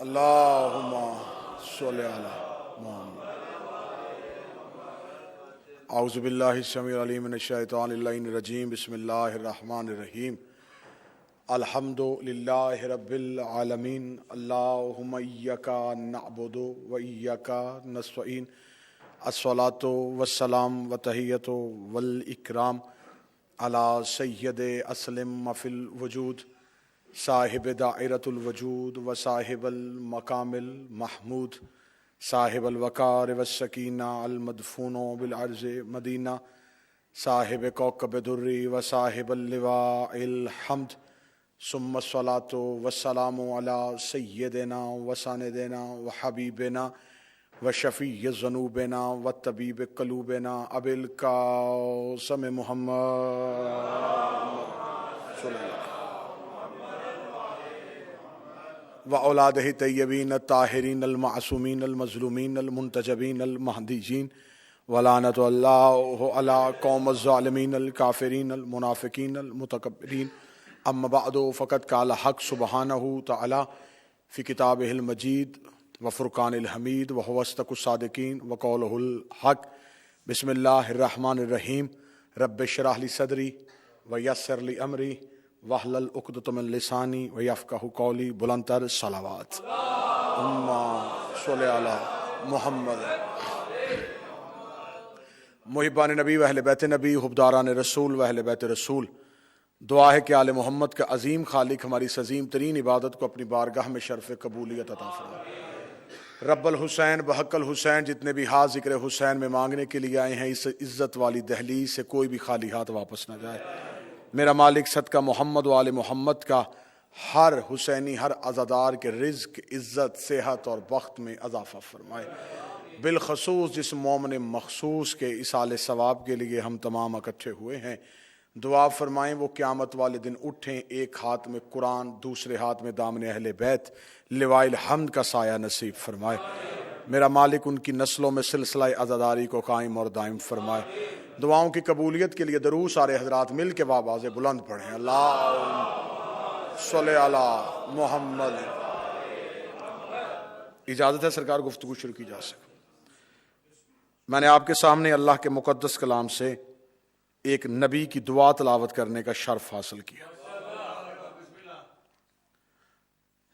اللہم صلی علی محمد۔ اعوذ باللہ السمیع العلیم من الشیطان اللعین الرجیم۔ بسم اللہ الرحمن الرحیم۔ الحمد للہ رب العالمین۔ اللہم ایاک نعبد و ایاک نستعین۔ الصلاۃ والسلام وتحیۃ والاکرام علی سید اسلم فی الوجود صاحب دائرۃ الوجود و صاحب المقام المحمود صاحب الوقار والسکینہ المدفون بالعرض مدینہ صاحب کوكب دری و صاحب اللواء الحمد ثم الصلاۃ والسلام علی سیدنا و سندنا و حبیبنا و شفیع ذنوبنا و طبیب قلوبنا ابی القاسم محمد صلی اللہ و اولادہ طیبین الطاہرین المعصومین المظلومین المنتجبین المہدیین ولعنۃ اللہ علی قوم الظالمین الکافرین المنافقین المتکبرین۔ اما بعد فقد قال حق سبحانہ تعالی فی کتابہ المجید و فرقان الحمید وهو اصدق الصادقین وقولہ الحق۔ بسم اللہ الرحمن الرحیم۔ رب اشرح لی صدری ویسر لی امری واحلل عقدۃ من لسانی ویفقہوا قولی۔ بلند تر صلوات اللہم صلی علی محمد۔ محبان نبی و اہل بیت نبی، حبداران رسول و اہل بیت رسول، دعا ہے کہ آل محمد کا عظیم خالق ہماری اس عظیم ترین عبادت کو اپنی بارگاہ میں شرف قبولیت عطا فرمائے۔ رب الحسین بحق الحسین، جتنے بھی ہاتھ ذکر حسین میں مانگنے کے لیے آئے ہیں، اس عزت والی دہلیز سے کوئی بھی خالی ہاتھ واپس نہ جائے۔ میرا مالک صدقہ محمد و آل محمد کا ہر حسینی، ہر عزادار کے رزق، عزت، صحت اور بخت میں اضافہ فرمائے۔ بالخصوص جس مومن مخصوص کے اصال ثواب کے لیے ہم تمام اکٹھے ہوئے ہیں، دعا فرمائیں وہ قیامت والے دن اٹھیں، ایک ہاتھ میں قرآن، دوسرے ہاتھ میں دامن اہل بیت، لواء الحمد کا سایہ نصیب فرمائے۔ میرا مالک ان کی نسلوں میں سلسلہ عزاداری کو قائم اور دائم فرمائے۔ دعاؤں کی قبولیت کے لیے درود سارے حضرات مل کے آواز بلند پڑھیں۔ اللہم صلی علی محمد۔ اجازت ہے سرکار گفتگو شروع کی جا سکے؟ میں نے آپ کے سامنے اللہ کے مقدس کلام سے ایک نبی کی دعا تلاوت کرنے کا شرف حاصل کیا۔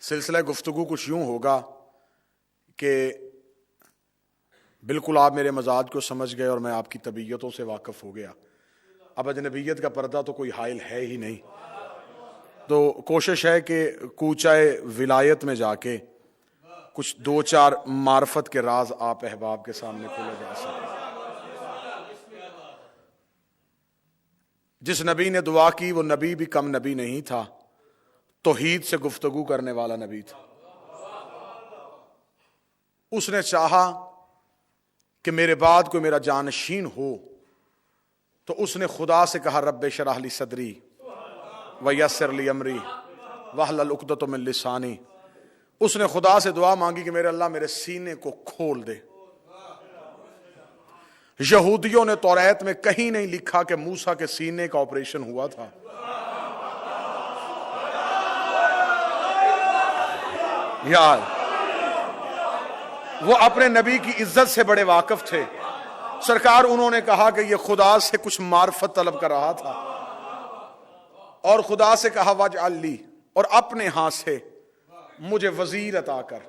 سلسلہ گفتگو کچھ یوں ہوگا کہ بالکل آپ میرے مزاج کو سمجھ گئے اور میں آپ کی طبیعتوں سے واقف ہو گیا۔ اب اجنبیت کا پردہ تو کوئی حائل ہے ہی نہیں، تو کوشش ہے کہ کوچہ ولایت میں جا کے کچھ دو چار معرفت کے راز آپ احباب کے سامنے کھولے جا سکیں۔ جس نبی نے دعا کی وہ نبی بھی کم نبی نہیں تھا، توحید سے گفتگو کرنے والا نبی تھا۔ اس نے چاہا کہ میرے بعد کوئی میرا جانشین ہو، تو اس نے خدا سے کہا رب اشرح لی صدری ویسر لی امری واحلل عقدۃ من لسانی۔ اس نے خدا سے دعا مانگی کہ میرے اللہ میرے سینے کو کھول دے۔ یہودیوں نے توریت میں کہیں نہیں لکھا کہ موسیٰ کے سینے کا آپریشن ہوا تھا۔ یار وہ اپنے نبی کی عزت سے بڑے واقف تھے۔ سرکار انہوں نے کہا کہ یہ خدا سے کچھ معرفت طلب کر رہا تھا، اور خدا سے کہا واجعل لی، اور اپنے ہاتھ سے مجھے وزیر عطا کر،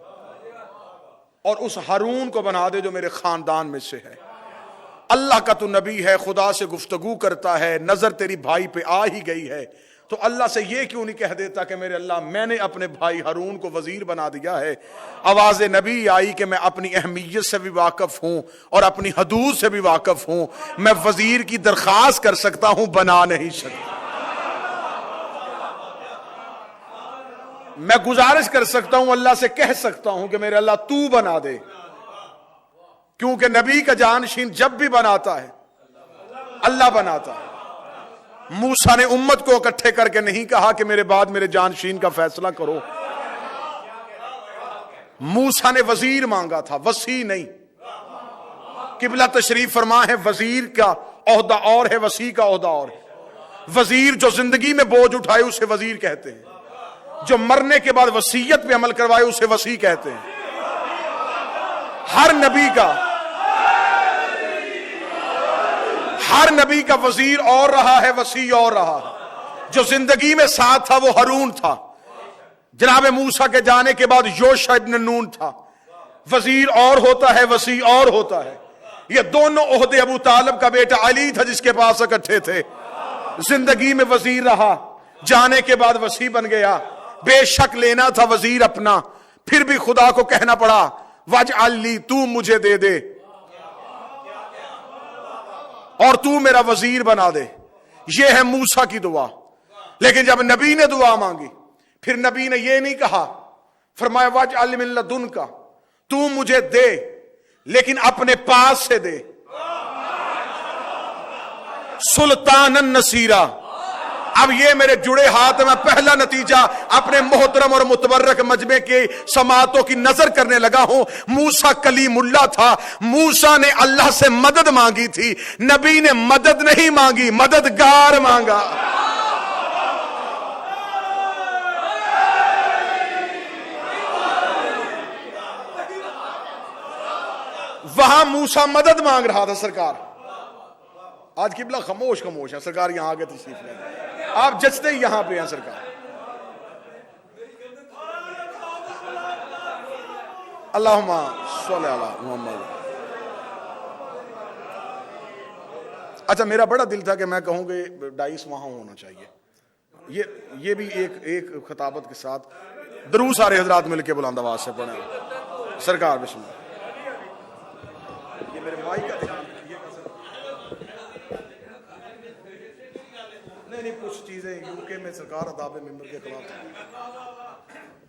اور اس ہارون کو بنا دے جو میرے خاندان میں سے ہے۔ اللہ کا تو نبی ہے، خدا سے گفتگو کرتا ہے، نظر تیری بھائی پہ آ ہی گئی ہے، تو اللہ سے یہ کیوں نہیں کہہ دیتا کہ میرے اللہ میں نے اپنے بھائی ہارون کو وزیر بنا دیا ہے۔ آواز نبی آئی کہ میں اپنی اہمیت سے بھی واقف ہوں اور اپنی حدود سے بھی واقف ہوں، میں وزیر کی درخواست کر سکتا ہوں، بنا نہیں سکتا۔ میں گزارش کر سکتا ہوں، اللہ سے کہہ سکتا ہوں کہ میرے اللہ تو بنا دے، کیونکہ نبی کا جانشین جب بھی بناتا ہے اللہ بناتا ہے۔ موسیٰ نے امت کو اکٹھے کر کے نہیں کہا کہ میرے بعد میرے جانشین کا فیصلہ کرو۔ موسیٰ نے وزیر مانگا تھا، وسیع نہیں۔ قبلہ تشریف فرما ہے، وزیر کا عہدہ اور ہے، وسیع کا عہدہ اور ہے۔ وزیر جو زندگی میں بوجھ اٹھائے اسے وزیر کہتے ہیں، جو مرنے کے بعد وصیت پہ عمل کروائے اسے وصی کہتے ہیں. ہر نبی کا وزیر اور رہا ہے، وصی اور رہا ہے. جو زندگی میں ساتھ تھا وہ ہارون تھا، جناب موسیٰ کے جانے کے بعد یوشع ابن نون تھا. وزیر اور ہوتا ہے، وصی اور ہوتا ہے. یہ دونوں عہدے ابو طالب کا بیٹا علی تھا جس کے پاس اکٹھے تھے. زندگی میں وزیر رہا، جانے کے بعد وصی بن گیا. بے شک لینا تھا وزیر اپنا، پھر بھی خدا کو کہنا پڑا وجعل لی، تو مجھے دے دے اور تو میرا وزیر بنا دے. یہ ہے موسیٰ کی دعا. لیکن جب نبی نے دعا مانگی پھر نبی نے یہ نہیں کہا، فرمایا وجعل من لدنک، تو مجھے دے لیکن اپنے پاس سے دے، سلطانا نصیرا. اب یہ میرے جڑے ہاتھ میں پہلا نتیجہ اپنے محترم اور متبرک مجمع کے سماعتوں کی نظر کرنے لگا ہوں. موسیٰ کلیم اللہ تھا، موسیٰ نے اللہ سے مدد مانگی تھی. نبی نے مدد نہیں مانگی، مددگار مانگا. وہاں موسیٰ مدد مانگ رہا تھا. سرکار آج قبلہ خاموش ہے، سرکار یہاں آگے تشریف لے، آپ جچتے ہی یہاں پہ ہیں. سرکار اللہم صلی علی محمد. اچھا میرا بڑا دل تھا کہ میں کہوں کہ ڈائس وہاں ہونا چاہیے. یہ بھی ایک خطابت کے ساتھ درود سارے حضرات مل کے بلند آواز سے پڑھیں. سرکار بسم اللہ. یہ میرے مائی کا نہیں کچھ چیزیں یو کے میں سرکار عذاب ممبر کے خلاف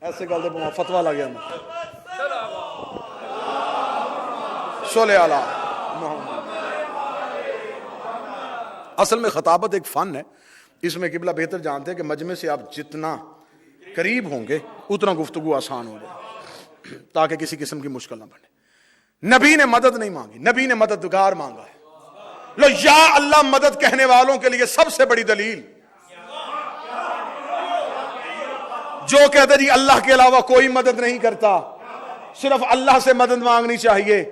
ایسے گل دے فتوا لگ گیا. صلی علی محمد. اصل میں خطابت ایک فن ہے، اس میں قبلہ بہتر جانتے ہیں کہ مجمع سے آپ جتنا قریب ہوں گے اتنا گفتگو آسان ہو جائے تاکہ کسی قسم کی مشکل نہ بنے. نبی نے مدد نہیں مانگی، نبی نے مددگار مانگا ہے. لو یا اللہ مدد کہنے والوں کے لیے سب سے بڑی دلیل، جو کہتے جی اللہ کے علاوہ کوئی مدد نہیں کرتا، صرف اللہ سے مدد مانگنی چاہیے.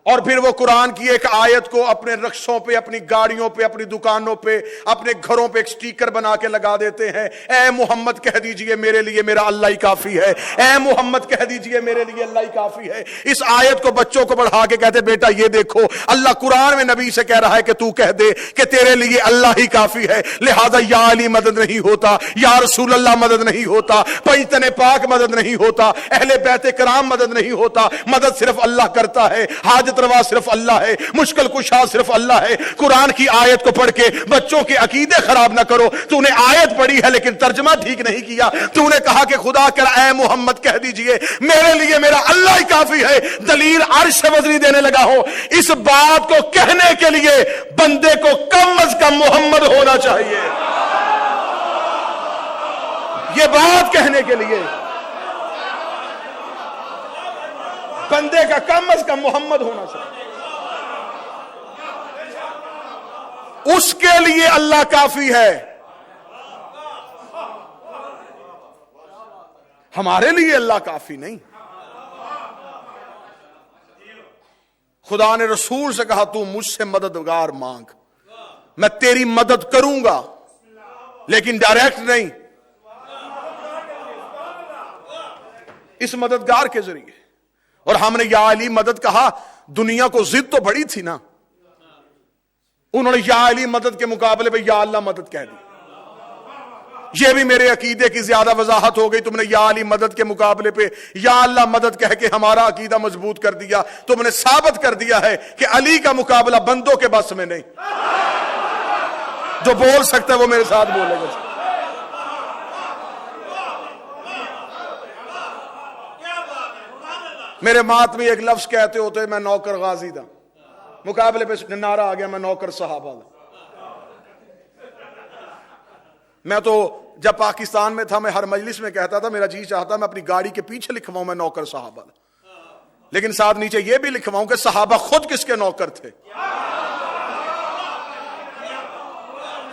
اور پھر وہ قرآن کی ایک آیت کو اپنے رکشوں پہ، اپنی گاڑیوں پہ، اپنی دکانوں پہ، اپنے گھروں پہ ایک سٹیکر بنا کے لگا دیتے ہیں. اے محمد کہہ دیجئے میرے لیے میرا اللہ ہی کافی ہے. اے محمد کہہ دیجئے میرے لیے اللہ ہی کافی ہے. اس آیت کو بچوں کو پڑھا کے کہتے بیٹا یہ دیکھو اللہ قرآن میں نبی سے کہہ رہا ہے کہ تو کہہ دے کہ تیرے لیے اللہ ہی کافی ہے. لہذا یا علی مدد نہیں ہوتا، یا رسول اللہ مدد نہیں ہوتا، پنجتن پاک مدد نہیں ہوتا، اہل بیت کرام مدد نہیں ہوتا. مدد صرف اللہ کرتا ہے. حاجت روا صرف اللہ ہے، مشکل کشا صرف اللہ ہے. قرآن کی آیت کو پڑھ کے بچوں کے عقیدے خراب نہ کرو. تو نے آیت پڑھی ہے لیکن ترجمہ ٹھیک نہیں کیا. تو نے کہا کہ خدا کر اے محمد کہہ دیجئے میرے لیے میرا اللہ ہی کافی ہے. دلیل عرش سے وزنی دینے لگا ہو. اس بات کو کہنے کے لیے بندے کو کم از کم محمد ہونا چاہیے. یہ بات کہنے کے لیے بندے کا کم از کم محمد ہونا چاہیے. اس کے لیے اللہ کافی ہے، ہمارے لیے اللہ کافی نہیں. خدا نے رسول سے کہا تو مجھ سے مددگار مانگ، میں تیری مدد کروں گا لیکن ڈائریکٹ نہیں، اس مددگار کے ذریعے. اور ہم نے یا علی مدد کہا، دنیا کو ضد تو بڑی تھی نا، انہوں نے یا علی مدد کے مقابلے پہ یا اللہ مدد کہہ دی. یہ بھی میرے عقیدے کی زیادہ وضاحت ہو گئی. تم نے یا علی مدد کے مقابلے پہ یا اللہ مدد کہہ کے ہمارا عقیدہ مضبوط کر دیا. تم نے ثابت کر دیا ہے کہ علی کا مقابلہ بندوں کے بس میں نہیں. جو بول سکتا ہے وہ میرے ساتھ بولے گا. میرے مات میں ایک لفظ کہتے ہوتے میں نوکر غازی تھا، مقابلے پہ نعرہ آ گیا میں نوکر صحابہ تھا. میں تو جب پاکستان میں تھا میں ہر مجلس میں کہتا تھا میرا جی چاہتا میں اپنی گاڑی کے پیچھے لکھواؤں میں نوکر صحابہ تھا، لیکن ساتھ نیچے یہ بھی لکھواؤں کہ صحابہ خود کس کے نوکر تھے.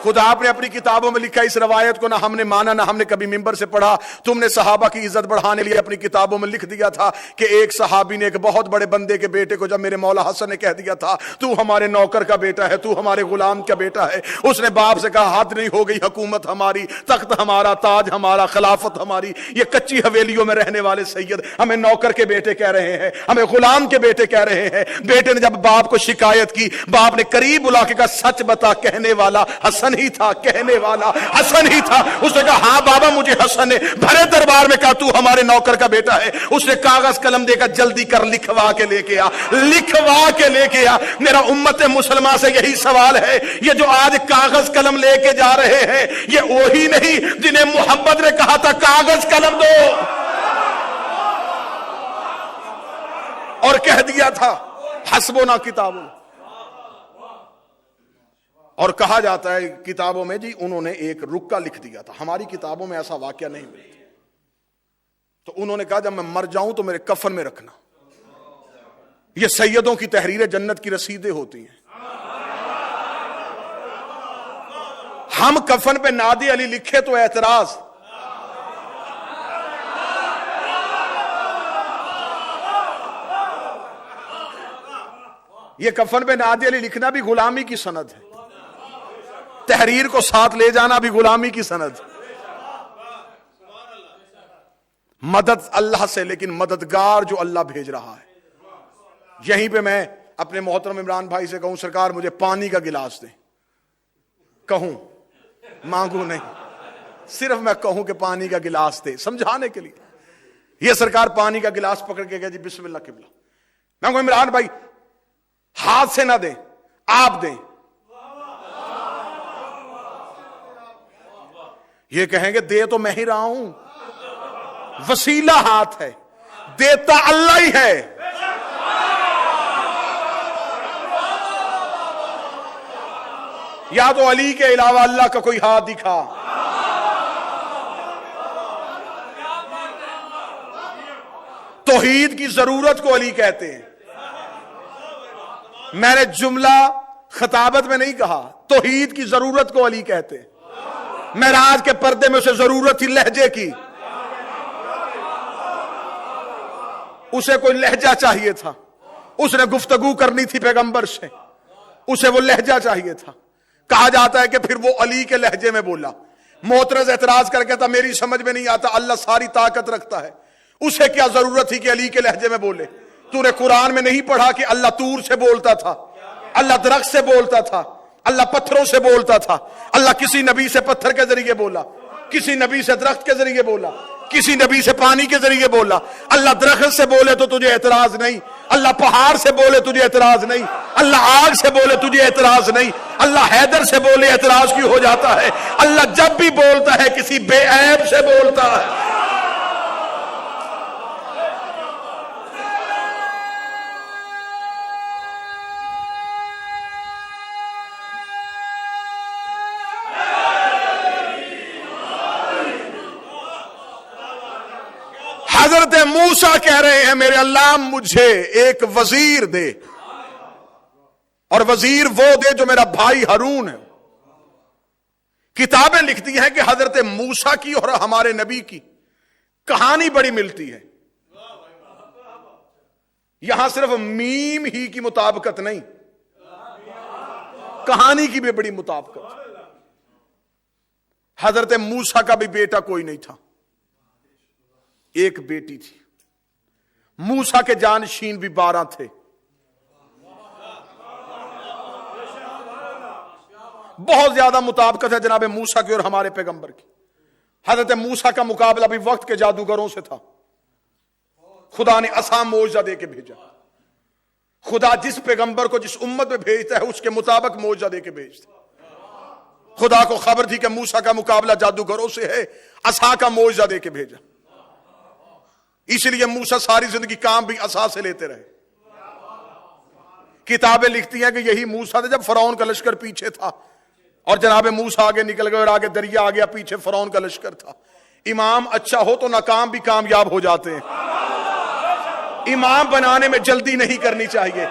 خدا آپ نے اپنی کتابوں میں لکھا، اس روایت کو نہ ہم نے مانا نہ ہم نے کبھی ممبر سے پڑھا، تم نے صحابہ کی عزت بڑھانے لیے اپنی کتابوں میں لکھ دیا تھا کہ ایک صحابی نے ایک بہت بڑے بندے کے بیٹے کو جب میرے مولا حسن نے کہہ دیا تھا تو ہمارے نوکر کا بیٹا ہے، تو ہمارے غلام کا بیٹا ہے، اس نے باپ سے کہا حد نہیں ہو گئی، حکومت ہماری، تخت ہمارا، تاج ہمارا، خلافت ہماری، یہ کچی حویلیوں میں رہنے والے سید ہمیں نوکر کے بیٹے کہہ رہے ہیں، ہمیں غلام کے بیٹے کہہ رہے ہیں۔ بیٹے نے جب باپ کو شکایت کی، باپ نے قریب بلا کے کہا سچ بتا، کہنے والا حسن ہی تھا، کہنے والا حسن ہی تھا۔ اس نے کہا ہاں بابا مجھے حسن نے بھرے دربار میں کہا تو ہمارے نوکر کا بیٹا ہے۔ اس نے کاغذ قلم دے کر جلدی کر لکھوا کے لے کے آ، لکھوا کے لے کے آ۔ میرا امت مسلمہ سے یہی سوال ہے، یہ جو آج کاغذ قلم لے کے جا رہے ہیں یہ وہی نہیں جنہیں محمد نے کہا تھا کاغذ قلم دو، اور کہہ دیا تھا حسبنا کتابوں، اور کہا جاتا ہے کتابوں میں جی انہوں نے ایک رکا لکھ دیا تھا، ہماری کتابوں میں ایسا واقعہ نہیں ملتا۔ تو انہوں نے کہا جب میں مر جاؤں تو میرے کفن میں رکھنا۔ یہ سیدوں کی تحریر جنت کی رسیدیں ہوتی ہیں۔ ہم کفن پہ نادی علی لکھے تو اعتراض، یہ کفن پہ نادی علی لکھنا بھی غلامی کی سند ہے، تحریر کو ساتھ لے جانا بھی غلامی کی سند۔ مدد اللہ سے، لیکن مددگار جو اللہ بھیج رہا ہے۔ یہیں پہ میں اپنے محترم عمران بھائی سے کہوں سرکار مجھے پانی کا گلاس دیں، کہوں مانگوں نہیں، صرف میں کہوں کہ پانی کا گلاس دے، سمجھانے کے لیے۔ یہ سرکار پانی کا گلاس پکڑ کے گیا جی بسم اللہ قبلہ، میں کہوں عمران بھائی ہاتھ سے نہ دیں آپ دیں، یہ کہیں گے دے تو میں ہی رہا ہوں، وسیلہ ہاتھ ہے، دیتا اللہ ہی ہے۔ یا تو علی کے علاوہ اللہ کا کوئی ہاتھ دکھا۔ توحید کی ضرورت کو علی کہتے ہیں۔ میں نے جملہ خطابت میں نہیں کہا، توحید کی ضرورت کو علی کہتے ہیں۔ معراج کے پردے میں اسے ضرورت تھی لہجے کی، اسے کوئی لہجہ چاہیے تھا، اس نے گفتگو کرنی تھی پیغمبر سے، اسے وہ لہجہ چاہیے تھا۔ کہا جاتا ہے کہ پھر وہ علی کے لہجے میں بولا۔ معترض اعتراض کر کے تھا میری سمجھ میں نہیں آتا، اللہ ساری طاقت رکھتا ہے، اسے کیا ضرورت تھی کہ علی کے لہجے میں بولے؟ تو نے قرآن میں نہیں پڑھا کہ اللہ طور سے بولتا تھا، اللہ درخت سے بولتا تھا، اللہ پتھروں سے بولتا تھا، اللہ کسی نبی سے پتھر کے ذریعے بولا، کسی نبی سے درخت کے ذریعے بولا، کسی نبی سے پانی کے ذریعے بولا۔ اللہ درخت سے بولے تو تجھے اعتراض نہیں، اللہ پہاڑ سے بولے تجھے اعتراض نہیں، اللہ آگ سے بولے تجھے اعتراض نہیں، اللہ حیدر سے بولے اعتراض کیوں ہو جاتا ہے؟ اللہ جب بھی بولتا ہے کسی بے عیب سے بولتا ہے۔ حضرت موسیٰ کہہ رہے ہیں میرے اللہ مجھے ایک وزیر دے، اور وزیر وہ دے جو میرا بھائی ہارون ہے۔ کتابیں لکھتی ہیں کہ حضرت موسیٰ کی اور ہمارے نبی کی کہانی بڑی ملتی ہے، یہاں صرف میم ہی کی مطابقت نہیں، کہانی کی بھی بڑی مطابقت۔ حضرت موسیٰ کا بھی بیٹا کوئی نہیں تھا، ایک بیٹی تھی۔ موسیٰ کے جانشین بھی 12 تھے۔ بہت زیادہ مطابقت ہے جناب موسیٰ کی اور ہمارے پیغمبر کی۔ حضرت موسیٰ کا مقابلہ بھی وقت کے جادوگروں سے تھا، خدا نے عصا معجزہ دے کے بھیجا۔ خدا جس پیغمبر کو جس امت میں بھیجتا ہے اس کے مطابق معجزہ دے کے بھیجتا ہے۔ خدا کو خبر تھی کہ موسیٰ کا مقابلہ جادوگروں سے ہے، عصا کا معجزہ دے کے بھیجا۔ اس لیے موسیٰ ساری زندگی کام بھی عصا سے لیتے رہے۔ کتابیں لکھتی ہیں کہ یہی موسیٰ تھا جب فرعون کا لشکر پیچھے تھا، اور جناب موسیٰ آگے نکل گئے اور آگے دریا آ گیا، پیچھے فرعون کا لشکر تھا۔ امام اچھا ہو تو ناکام بھی کامیاب ہو جاتے ہیں۔ امام بنانے میں جلدی نہیں کرنی چاہیے،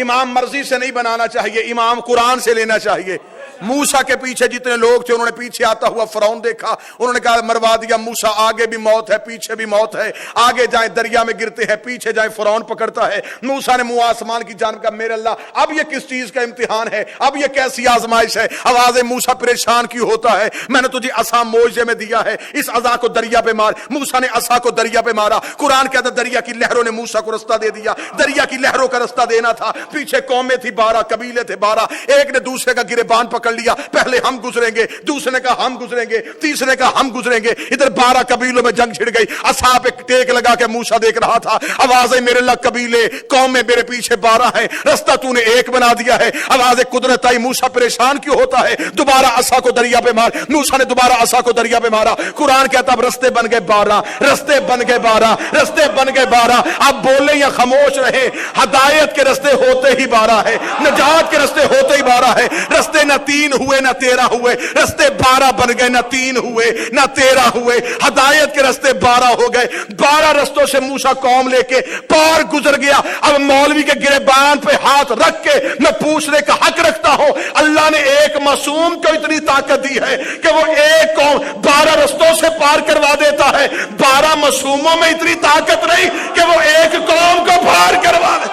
امام مرضی سے نہیں بنانا چاہیے، امام قرآن سے لینا چاہیے۔ موسیٰ کے پیچھے جتنے لوگ تھے انہوں نے پیچھے آتا ہوا فرعون دیکھا, انہوں نے کہا مروا دیا موسیٰ, آگے بھی موت ہے پیچھے بھی موت ہے, آگے جائیں دریا میں گرتے ہیں پیچھے جائیں فرعون پکڑتا ہے. موسیٰ نے منہ آسمان کی جانب کہا میرے اللہ اب یہ کس چیز کا امتحان ہے, اب یہ کیسی آزمائش ہے. آواز موسیٰ پریشان کیوں ہوتا ہے, میں نے تجھے عصا معجزے میں دیا ہے, اس عصا کو دریا پہ مار. موسیٰ نے عصا کو دریا پہ مارا. قرآن کہتا ہے دریا کی لہروں نے موسیٰ کو رستہ دے دیا. دریا کی لہروں کا رستہ دینا تھا, پیچھے قومیں تھی 12 قبیلے تھے 12, ایک نے دوسرے کا گریبان پکڑ لیا, پہلے ہم گزریں گے, دوسرے نے کہا ہم گزریں گے, تیسرے نے کہا ہم گزریں گے. ادھر 12 قبیلوں میں جنگ چھڑ گئی. عصا پہ ٹیک لگا کے موسیٰ دیکھ رہا تھا. آواز میرے اللہ قبیلے قومیں میرے پیچھے 12 ہیں, رستہ تو نے ایک بنا دیا ہے. آواز قدرت آئی موسیٰ پریشان کیوں ہوتا ہے, دوبارہ عصا کو دریا پہ مار. موسیٰ نے دوبارہ عصا کو دریا پہ مارا. قرآن کہتا اب رستے بن گئے 12, رستے بن گئے 12, رستے بن گئے 12. اب بولیں یا خاموش رہے, ہدایت کے رستے ہوتے ہی 12 ہے, نجات کے رستے ہوتے ہی 12 ہے. رستے نہ 3 ہوئے نہ 13 ہوئے, رستے 12 بن گئے, نہ 3 ہوئے نہ 13 ہوئے. ہدایت کے رستے 12 ہو گئے. 12 رستوں سے موسیٰ قوم لے کے پار گزر گیا. اب مولوی کے گریبان پہ ہاتھ رکھ کے میں پوچھنے کا حق رکھتا ہوں, اللہ نے ایک معصوم کو اتنی طاقت دی ہے کہ وہ ایک قوم 12 رستوں سے پار کروا دیتا ہے. 12 معصوموں میں اتنی طاقت نہیں کہ وہ ایک قوم کو پار کروا دے.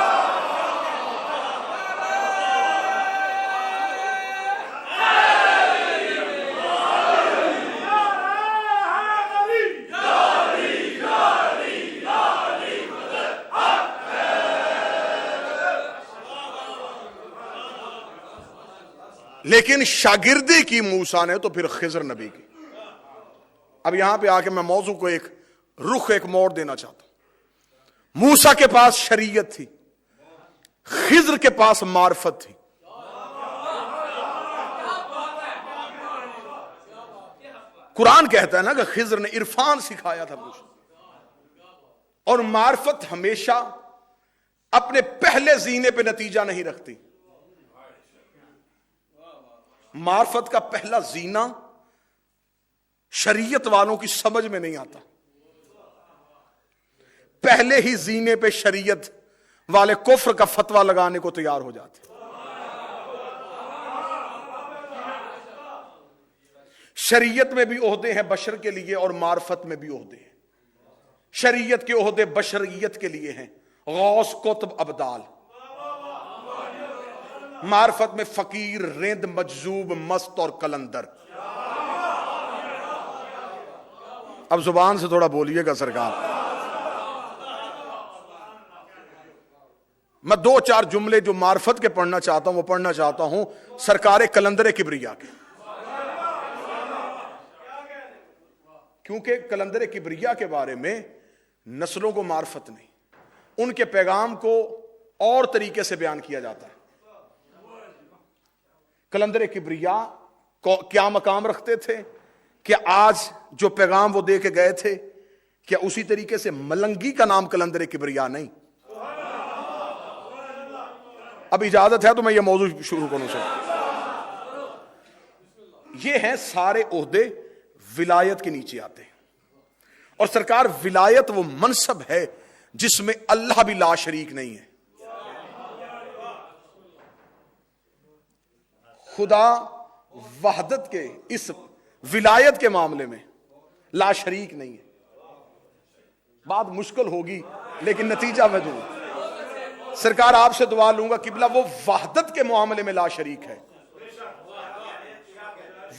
لیکن شاگردی کی موسیٰ نے تو پھر خضر نبی کی. اب یہاں پہ آ کے میں موضوع کو ایک موڑ دینا چاہتا ہوں. موسیٰ کے پاس شریعت تھی, خضر کے پاس معرفت تھی. قرآن کہتا ہے نا کہ خضر نے عرفان سکھایا تھا موسیٰ, اور معرفت ہمیشہ اپنے پہلے زینے پہ نتیجہ نہیں رکھتی. معرفت کا پہلا زینہ شریعت والوں کی سمجھ میں نہیں آتا. پہلے ہی زینے پہ شریعت والے کفر کا فتویٰ لگانے کو تیار ہو جاتے. شریعت میں بھی عہدے ہیں بشر کے لیے اور معرفت میں بھی عہدے ہیں. شریعت کے عہدے بشریت کے لیے ہیں, غوث قطب ابدال. معرفت میں فقیر رند مجذوب مست اور کلندر. اب زبان سے تھوڑا بولیے گا سرکار. میں 2-4 جملے جو معرفت کے پڑھنا چاہتا ہوں وہ پڑھنا چاہتا ہوں سرکار کلندر کبریا کے, کیونکہ کلندر کبریا کے بارے میں نسلوں کو معرفت نہیں, ان کے پیغام کو اور طریقے سے بیان کیا جاتا ہے. کلندر کبریا کیا مقام رکھتے تھے کہ آج جو پیغام وہ دے کے گئے تھے کیا اسی طریقے سے ملنگی کا نام کلندر کبریا نہیں. اب اجازت ہے تو میں یہ موضوع شروع کروں سر. یہ ہیں سارے عہدے ولایت کے نیچے آتے ہیں, اور سرکار ولایت وہ منصب ہے جس میں اللہ بھی لا شریک نہیں ہے. خدا وحدت کے اس ولایت کے معاملے میں لا شریک نہیں ہے. بات مشکل ہوگی لیکن نتیجہ میں دوں. سرکار آپ سے دعا لوں گا قبلہ وہ وحدت کے معاملے میں لا شریک ہے,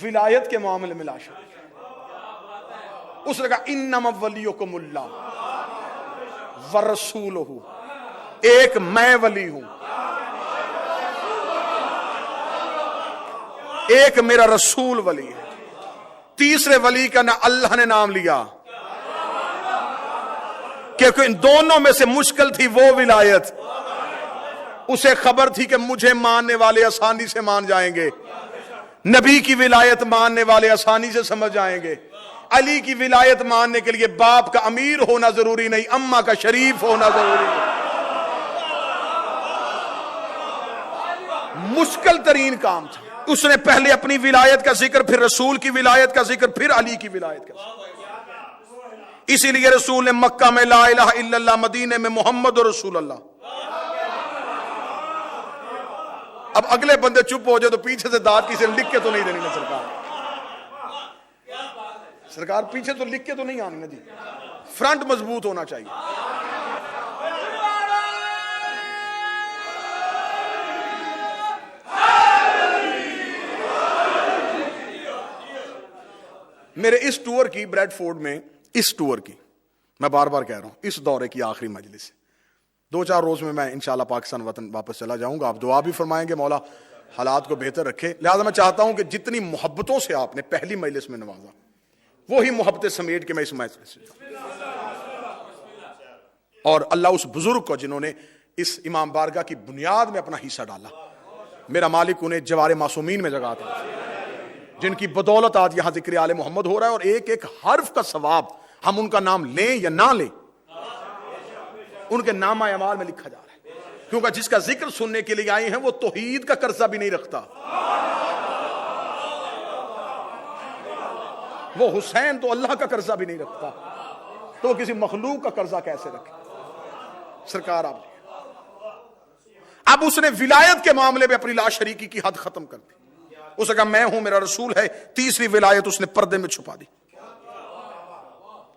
ولایت کے معاملے میں لا شریک ہے. اس نے کہا انما ولیکم اللہ ورسولہ, ایک میں ولی ہوں, ایک میرا رسول ولی ہے. تیسرے ولی کا نہ اللہ نے نام لیا کیونکہ ان دونوں میں سے مشکل تھی وہ ولایت. اسے خبر تھی کہ مجھے ماننے والے آسانی سے مان جائیں گے, نبی کی ولایت ماننے والے آسانی سے سمجھ جائیں گے. علی کی ولایت ماننے کے لیے باپ کا امیر ہونا ضروری نہیں, اماں کا شریف ہونا ضروری نہیں. مشکل ترین کام تھا. اس نے پہلے اپنی ولایت کا ذکر, پھر رسول کی ولایت کا ذکر, پھر علی کی ولایت کا ذکر. اسی لیے رسول نے مکہ میں لا الہ الا اللہ, مدینے میں محمد رسول اللہ. اب اگلے بندے چپ ہو جائے تو پیچھے سے داد کسی نے لکھ کے تو نہیں دینی نا سرکار پیچھے تو لکھ کے تو نہیں آنی نا جی، فرنٹ مضبوط ہونا چاہیے. میرے اس ٹور کی بریڈ فورڈ میں، اس ٹور کی میں بار بار کہہ رہا ہوں، اس دورے کی آخری مجلس ہے. 2-4 روز میں انشاءاللہ پاکستان وطن واپس چلا جاؤں گا. آپ دعا بھی فرمائیں گے مولا حالات کو بہتر رکھے. لہٰذا میں چاہتا ہوں کہ جتنی محبتوں سے آپ نے پہلی مجلس میں نوازا، وہی محبتیں سمیٹ کے میں اس مجلس سے اور اللہ اس بزرگ کو جنہوں نے اس امام بارگاہ کی بنیاد میں اپنا حصہ ڈالا، میرا مالک انہیں جوار معصومین میں جگہ تھا، جن کی بدولت آج یہاں ذکر آل محمد ہو رہا ہے، اور ایک ایک حرف کا ثواب ہم ان کا نام لیں یا نہ لیں ان کے نامہ اعمال میں لکھا جا رہا ہے. کیونکہ جس کا ذکر سننے کے لیے آئے ہیں وہ توحید کا قرضہ بھی نہیں رکھتا. وہ حسین تو اللہ کا قرضہ بھی نہیں رکھتا، تو وہ کسی مخلوق کا قرضہ کیسے رکھے؟ سرکار آپ اب اس نے ولایت کے معاملے میں اپنی لا شریکی کی حد ختم کر دی. اس نے کہا میں ہوں، میرا رسول ہے. تیسری ولایت اس نے پردے میں چھپا دی.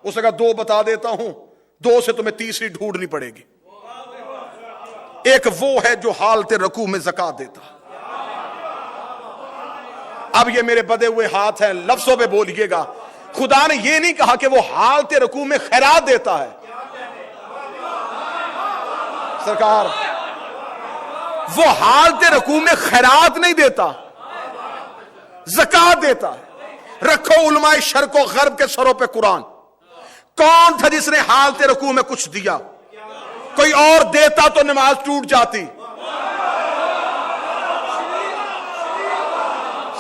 اس نے کہا 2 بتا دیتا ہوں، 2 سے تمہیں تیسری ڈھونڈنی پڑے گی. ایک وہ ہے جو حالت رکوع میں زکات دیتا. اب یہ میرے بدے ہوئے ہاتھ ہیں، لفظوں پہ بولیے گا. خدا نے یہ نہیں کہا کہ وہ حالت رکوع میں خیرات دیتا ہے. سرکار وہ حالت رکوع میں خیرات نہیں دیتا، زکات دیتا ہے. رکھو علماء شرق و غرب کے سروں پہ قرآن. کون تھا جس نے حالت رکوع میں کچھ دیا؟ کوئی اور دیتا تو نماز ٹوٹ جاتی.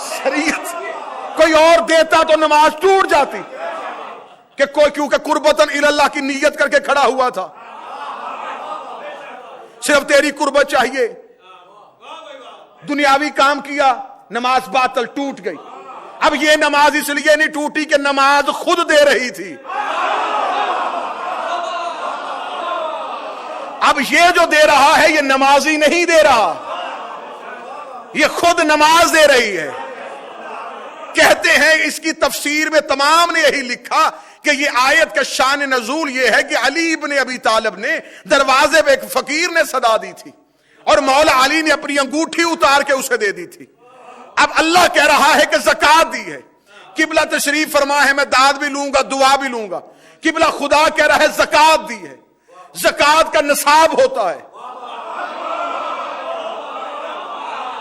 شریعت کوئی اور دیتا تو نماز ٹوٹ جاتی کہ کوئی، کیونکہ قربتاً اللہ کی نیت کر کے کھڑا ہوا تھا. صرف تیری قربت چاہیے، دنیاوی کام کیا، نماز باطل ٹوٹ گئی. اب یہ نماز اس لیے نہیں ٹوٹی کہ نماز خود دے رہی تھی. اب یہ جو دے رہا ہے یہ نمازی نہیں دے رہا، یہ خود نماز دے رہی ہے. کہتے ہیں اس کی تفسیر میں تمام نے یہی لکھا کہ یہ آیت کا شان نزول یہ ہے کہ علی ابن ابی طالب نے دروازے پہ ایک فقیر نے صدا دی تھی اور مولا علی نے اپنی انگوٹھی اتار کے اسے دے دی تھی. اب اللہ کہہ رہا ہے کہ زکات دی ہے، قبلہ تشریف فرما ہے، میں داد بھی لوں گا، دعا بھی لوں گا. قبلہ خدا کہہ رہا ہے زکات دی ہے. زکات کا نصاب ہوتا ہے.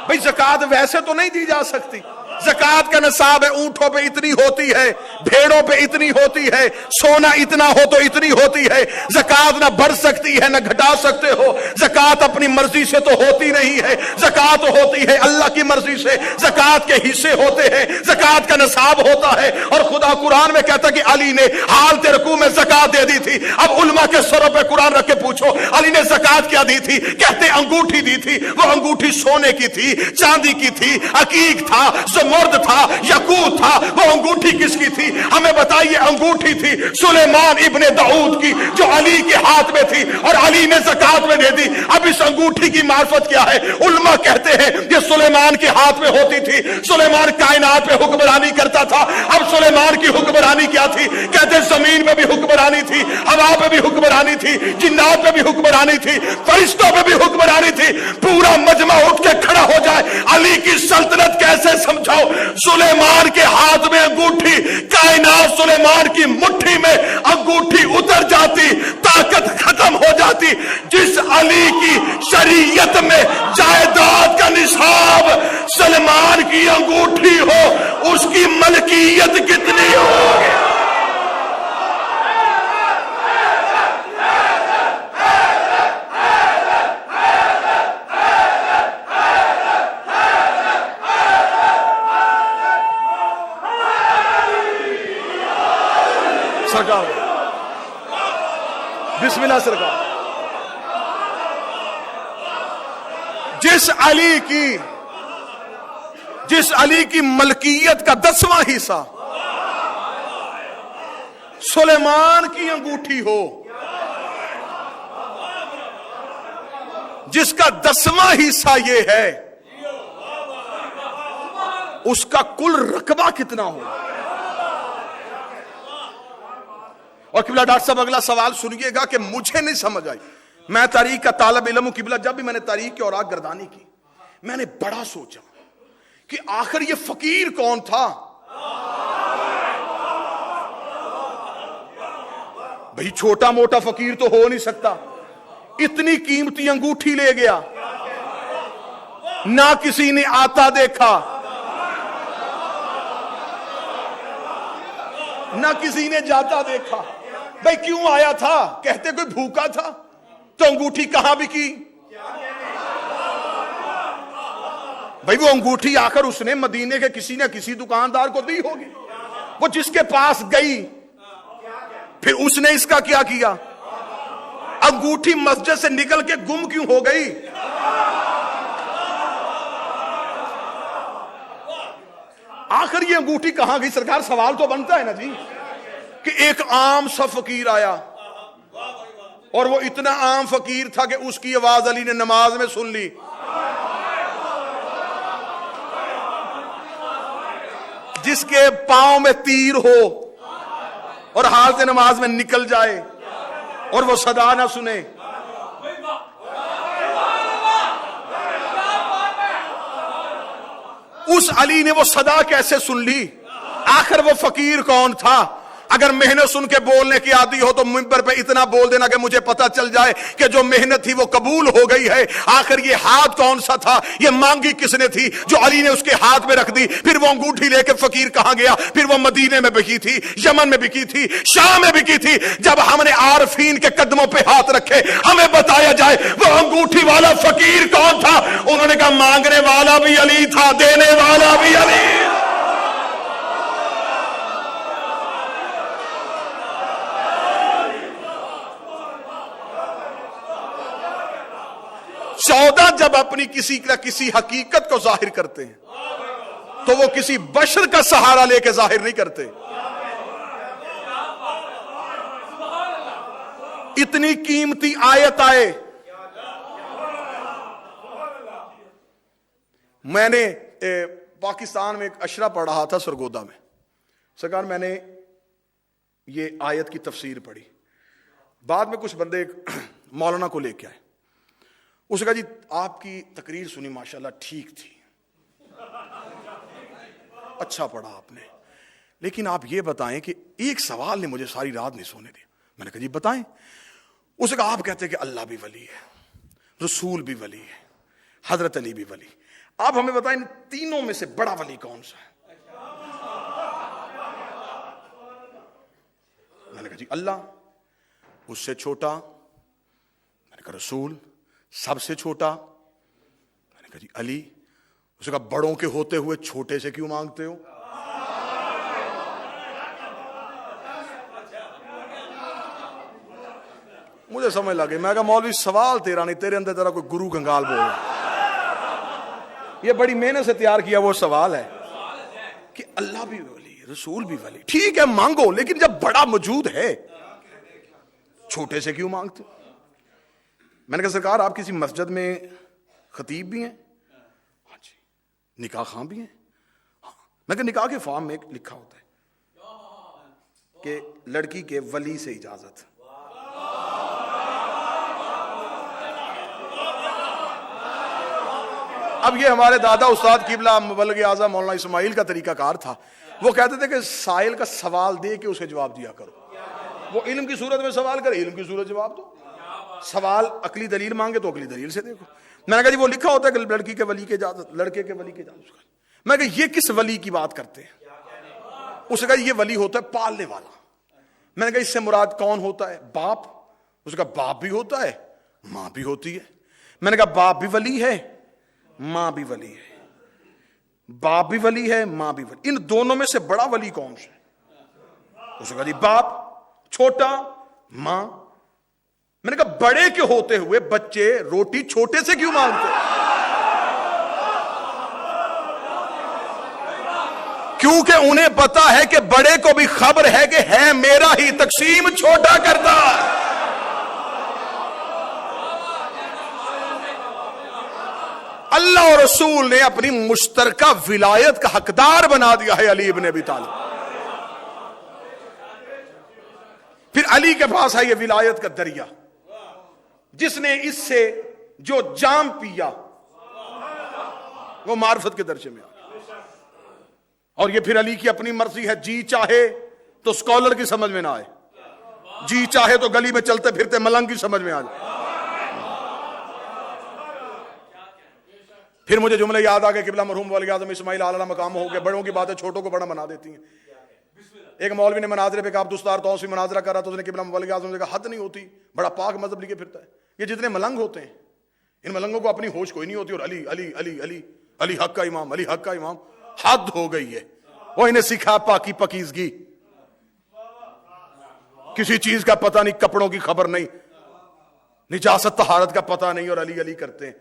بھئی زکات ویسے تو نہیں دی جا سکتی. زکات کا نصاب ہے، اونٹوں پہ اتنی ہوتی ہے، بھیڑوں پہ اتنی ہوتی ہے، سونا اتنا ہو تو اتنی ہوتی ہے. زکات نہ بڑھ سکتی ہے نہ گھٹا سکتے ہو. زکات اپنی مرضی سے تو ہوتی نہیں ہے، زکات ہوتی ہے اللہ کی مرضی سے. زکات کے حصے ہوتے ہیں، زکات کا نصاب ہوتا ہے. اور خدا قرآن میں کہتا کہ علی نے حالت رکوع میں زکات دے دی تھی. اب علماء کے سروں پہ قرآن رکھ کے پوچھو علی نے زکات کیا دی تھی؟ کہتے انگوٹھی دی تھی. وہ انگوٹھی سونے کی تھی، چاندی کی تھی، عقیق تھا، مرد تھا، یاقوت تھا. وہ انگوٹھی کس کی تھی؟ ہمیں بتائیے. انگوٹھی تھی سلیمان ابن داؤد کی جو علی کے ہاتھ میں تھی اور علی نے زکات میں دے دی. اب اس انگوٹھی کی معرفت کیا ہے؟ علماء کہتے ہیں یہ سلیمان کے ہاتھ میں ہوتی تھی. سلیمان کائنات پہ حکمرانی کرتا تھا. اب سلیمان کی حکمرانی کیا تھی؟ کہتے زمین پہ بھی حکمرانی تھی، ہوا پہ بھی حکمرانی تھی، جنات پہ بھی حکمرانی تھی، فرشتوں پہ بھی حکمرانی تھی. پورا مجمع اٹھ کے کھڑا ہو جائے، علی کی سلطنت کیسے سمجھاؤ؟ سلیمان کے ہاتھ میں انگوٹھی، کائنات سلیمان کی مٹھی میں، انگوٹھی اتر جاتی، طاقت ختم ہو جاتی. جس علی کی شریعت میں جائیداد کا نصاب سلیمان کی انگوٹھی ہو، اس کی ملکیت کتنی ہوگی؟ سرکار بسم اللہ. سرکار جس علی کی ملکیت کا 10واں حصہ سلیمان کی انگوٹھی ہو، جس کا 10واں حصہ یہ ہے اس کا کل رقبہ کتنا ہوگا. اور قبلہ ڈاکٹر صاحب اگلا سوال سنیے گا کہ مجھے نہیں سمجھ آئی. میں تاریخ کا طالب علم ہوں قبلہ. جب بھی میں نے تاریخ کی اوراق گردانی کی میں نے بڑا سوچا کہ آخر یہ فقیر کون تھا. بھئی چھوٹا موٹا فقیر تو ہو نہیں سکتا. اتنی قیمتی انگوٹھی لے گیا, نہ کسی نے آتا دیکھا, نہ کسی نے جاتا دیکھا. بھئی کیوں آیا تھا؟ کہتے کوئی بھوکا تھا. تو انگوٹھی کہاں بھی کی؟ بھئی وہ انگوٹھی آخر اس نے مدینے کے کسی نہ کسی دکاندار کو دی ہوگی. وہ جس کے پاس گئی پھر اس نے اس کا کیا کیا؟ انگوٹھی مسجد سے نکل کے گم کیوں ہو گئی؟ آخر یہ انگوٹھی کہاں گئی؟ سرکار سوال تو بنتا ہے نا جی کہ ایک عام سا فقیر آیا اور وہ اتنا عام فقیر تھا کہ اس کی آواز علی نے نماز میں سن لی. جس کے پاؤں میں تیر ہو اور حالت نماز میں نکل جائے اور وہ صدا نہ سنے. اس علی نے وہ صدا کیسے سن لی؟ آخر وہ فقیر کون تھا؟ اگر محنت سن کے بولنے کی عادی ہو تو منبر پہ اتنا بول دینا کہ مجھے پتا چل جائے کہ جو محنت تھی وہ قبول ہو گئی ہے. آخر یہ ہاتھ کون سا تھا؟ یہ مانگی کس نے تھی جو علی نے اس کے ہاتھ میں رکھ دی؟ پھر وہ انگوٹھی لے کے فقیر کہاں گیا؟ پھر وہ مدینے میں بکی تھی, یمن میں بکی تھی, شام میں بکی تھی. جب ہم نے عارفین کے قدموں پہ ہاتھ رکھے ہمیں بتایا جائے وہ انگوٹھی والا فقیر کون تھا. انہوں نے کہا مانگنے والا بھی علی تھا, دینے والا بھی علی. سودا جب اپنی کسی نہ کسی حقیقت کو ظاہر کرتے ہیں تو وہ کسی بشر کا سہارا لے کے ظاہر نہیں کرتے. اتنی قیمتی آیت آئے. میں نے پاکستان میں ایک اشرا پڑھ رہا تھا سرگودا میں. سرکار میں نے یہ آیت کی تفسیر پڑھی. بعد میں کچھ بندے مولانا کو لے کے آئے. اس نے کہا جی آپ کی تقریر سنی ماشاءاللہ ٹھیک تھی, اچھا پڑھا آپ نے, لیکن آپ یہ بتائیں کہ ایک سوال نے مجھے ساری رات نہیں سونے دیا. میں نے کہا جی بتائیں. اس نے کہا آپ کہتے ہیں کہ اللہ بھی ولی ہے, رسول بھی ولی ہے, حضرت علی بھی ولی. آپ ہمیں بتائیں ان تینوں میں سے بڑا ولی کون سا ہے؟ میں نے کہا جی اللہ. اس سے چھوٹا؟ میں نے کہا رسول. سب سے چھوٹا؟ میں نے کہا جی علی. اس نے کہا بڑوں کے ہوتے ہوئے چھوٹے سے کیوں مانگتے ہو؟ مجھے سمجھ لگی. میں کہا مولوی سوال تیرا نہیں, تیرے اندر تیرا کوئی گرو گنگال بول رہا. یہ بڑی محنت سے تیار کیا وہ سوال ہے کہ اللہ بھی ولی, رسول بھی ولی. ٹھیک ہے مانگو, لیکن جب بڑا موجود ہے چھوٹے سے کیوں مانگتے ہو؟ میں نے کہا سرکار آپ کسی مسجد میں خطیب بھی ہیں؟ ہاں جی. نکاح خواہ بھی ہیں؟ ہاں. میں کہا نکاح کے فارم میں لکھا ہوتا ہے کہ لڑکی کے ولی سے اجازت. اب یہ ہمارے دادا استاد قبلہ مبلغ اعظم مولانا اسماعیل کا طریقہ کار تھا. وہ کہتے تھے کہ سائل کا سوال دے کے اسے جواب دیا کرو. وہ علم کی صورت میں سوال کرے, علم کی صورت جواب دو. سوال عقلی دلیل مانگے تو عقلی دلیل سے دیکھو. میں نے کہا جی وہ لکھا ہوتا ہے کہ لڑکی کے ولی کے اجازت, لڑکے کے ولی کے اجازت. میں نے کہا یہ کس ولی کی بات کرتے ہیں؟ اس نے کہا یہ ولی ہوتا ہے پالنے والا. میں نے کہا اس سے مراد کون ہوتا ہے؟ باپ. اس نے کہا باپ بھی ہوتا ہے, ماں بھی ہوتی ہے. میں نے کہا باپ بھی ولی ہے, ماں بھی ولی ہے. باپ بھی ولی ہے, ماں بھی ولی. ان دونوں میں سے بڑا ولی کون سا ہے؟ اس نے کہا جی باپ. چھوٹا ماں. میں نے کہا بڑے کے ہوتے ہوئے بچے روٹی چھوٹے سے کیوں مانگتے؟ کیونکہ انہیں پتا ہے کہ بڑے کو بھی خبر ہے کہ ہے میرا ہی, تقسیم چھوٹا کرتا. اللہ اور رسول نے اپنی مشترکہ ولایت کا حقدار بنا دیا ہے علی ابن ابی طالب. پھر علی کے پاس ہے یہ ولایت کا دریا، جس نے اس سے جو جام پیا وہ معرفت کے درجے میں آ گیا. اور یہ پھر علی کی اپنی مرضی ہے، جی چاہے تو سکولر کی سمجھ میں نہ آئے، جی چاہے تو گلی میں چلتے پھرتے ملنگ کی سمجھ میں آ جائے. پھر مجھے جملے یاد آ گئے، قبلہ مرحوم ولی اعظم اسماعیل اعلیٰ مقام ہو گئے، بڑوں کی باتیں چھوٹوں کو بڑا بنا دیتی ہیں. ایک مولوی نے مناظرے پہ کہا، دستار توسیع مناظرہ کر رہا تو اس نے قبلہ ولی اعظم سے کہا، حد نہیں ہوتی، بڑا پاک مذہب لیے پھرتا ہے. یہ جتنے ملنگ ہوتے ہیں ان ملنگوں کو اپنی ہوش کوئی نہیں ہوتی، اور علی علی علی علی علی حق کا امام، علی حق کا امام. حد ہو گئی ہے. وہ انہیں سکھا پاکی پکیزگی، کسی چیز کا پتہ نہیں، کپڑوں کی خبر نہیں، نجاست طہارت کا پتہ نہیں، اور علی علی کرتے ہیں.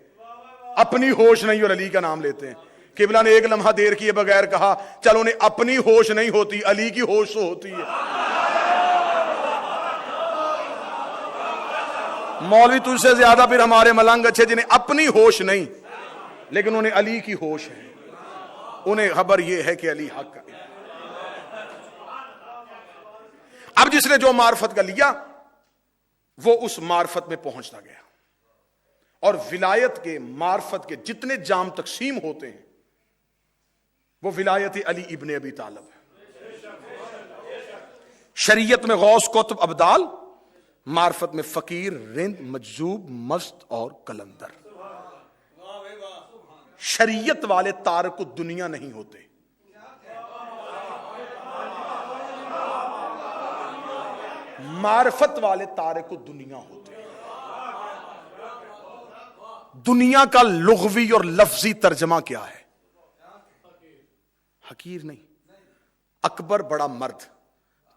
اپنی ہوش نہیں اور علی کا نام لیتے ہیں. قبلہ نے ایک لمحہ دیر کیے بغیر کہا، چلو انہیں اپنی ہوش نہیں ہوتی، علی کی ہوش تو ہوتی ہے. مولوی تجھ سے زیادہ پھر ہمارے ملنگ اچھے، جنہیں اپنی ہوش نہیں لیکن انہیں علی کی ہوش ہے. انہیں خبر یہ ہے کہ علی حق کا. اب جس نے جو معرفت کا لیا وہ اس معرفت میں پہنچتا گیا، اور ولایت کے معرفت کے جتنے جام تقسیم ہوتے ہیں وہ ولایت علی ابن ابی طالب ہے. شریعت میں غوث، قطب، ابدال، معرفت میں فقیر، رند، مجذوب، مست اور قلندر. شریعت والے تارک الدنیا نہیں ہوتے، معرفت والے تارک الدنیا ہوتے ہیں. دنیا کا لغوی اور لفظی ترجمہ کیا ہے؟ حقیر نہیں. اکبر بڑا مرد،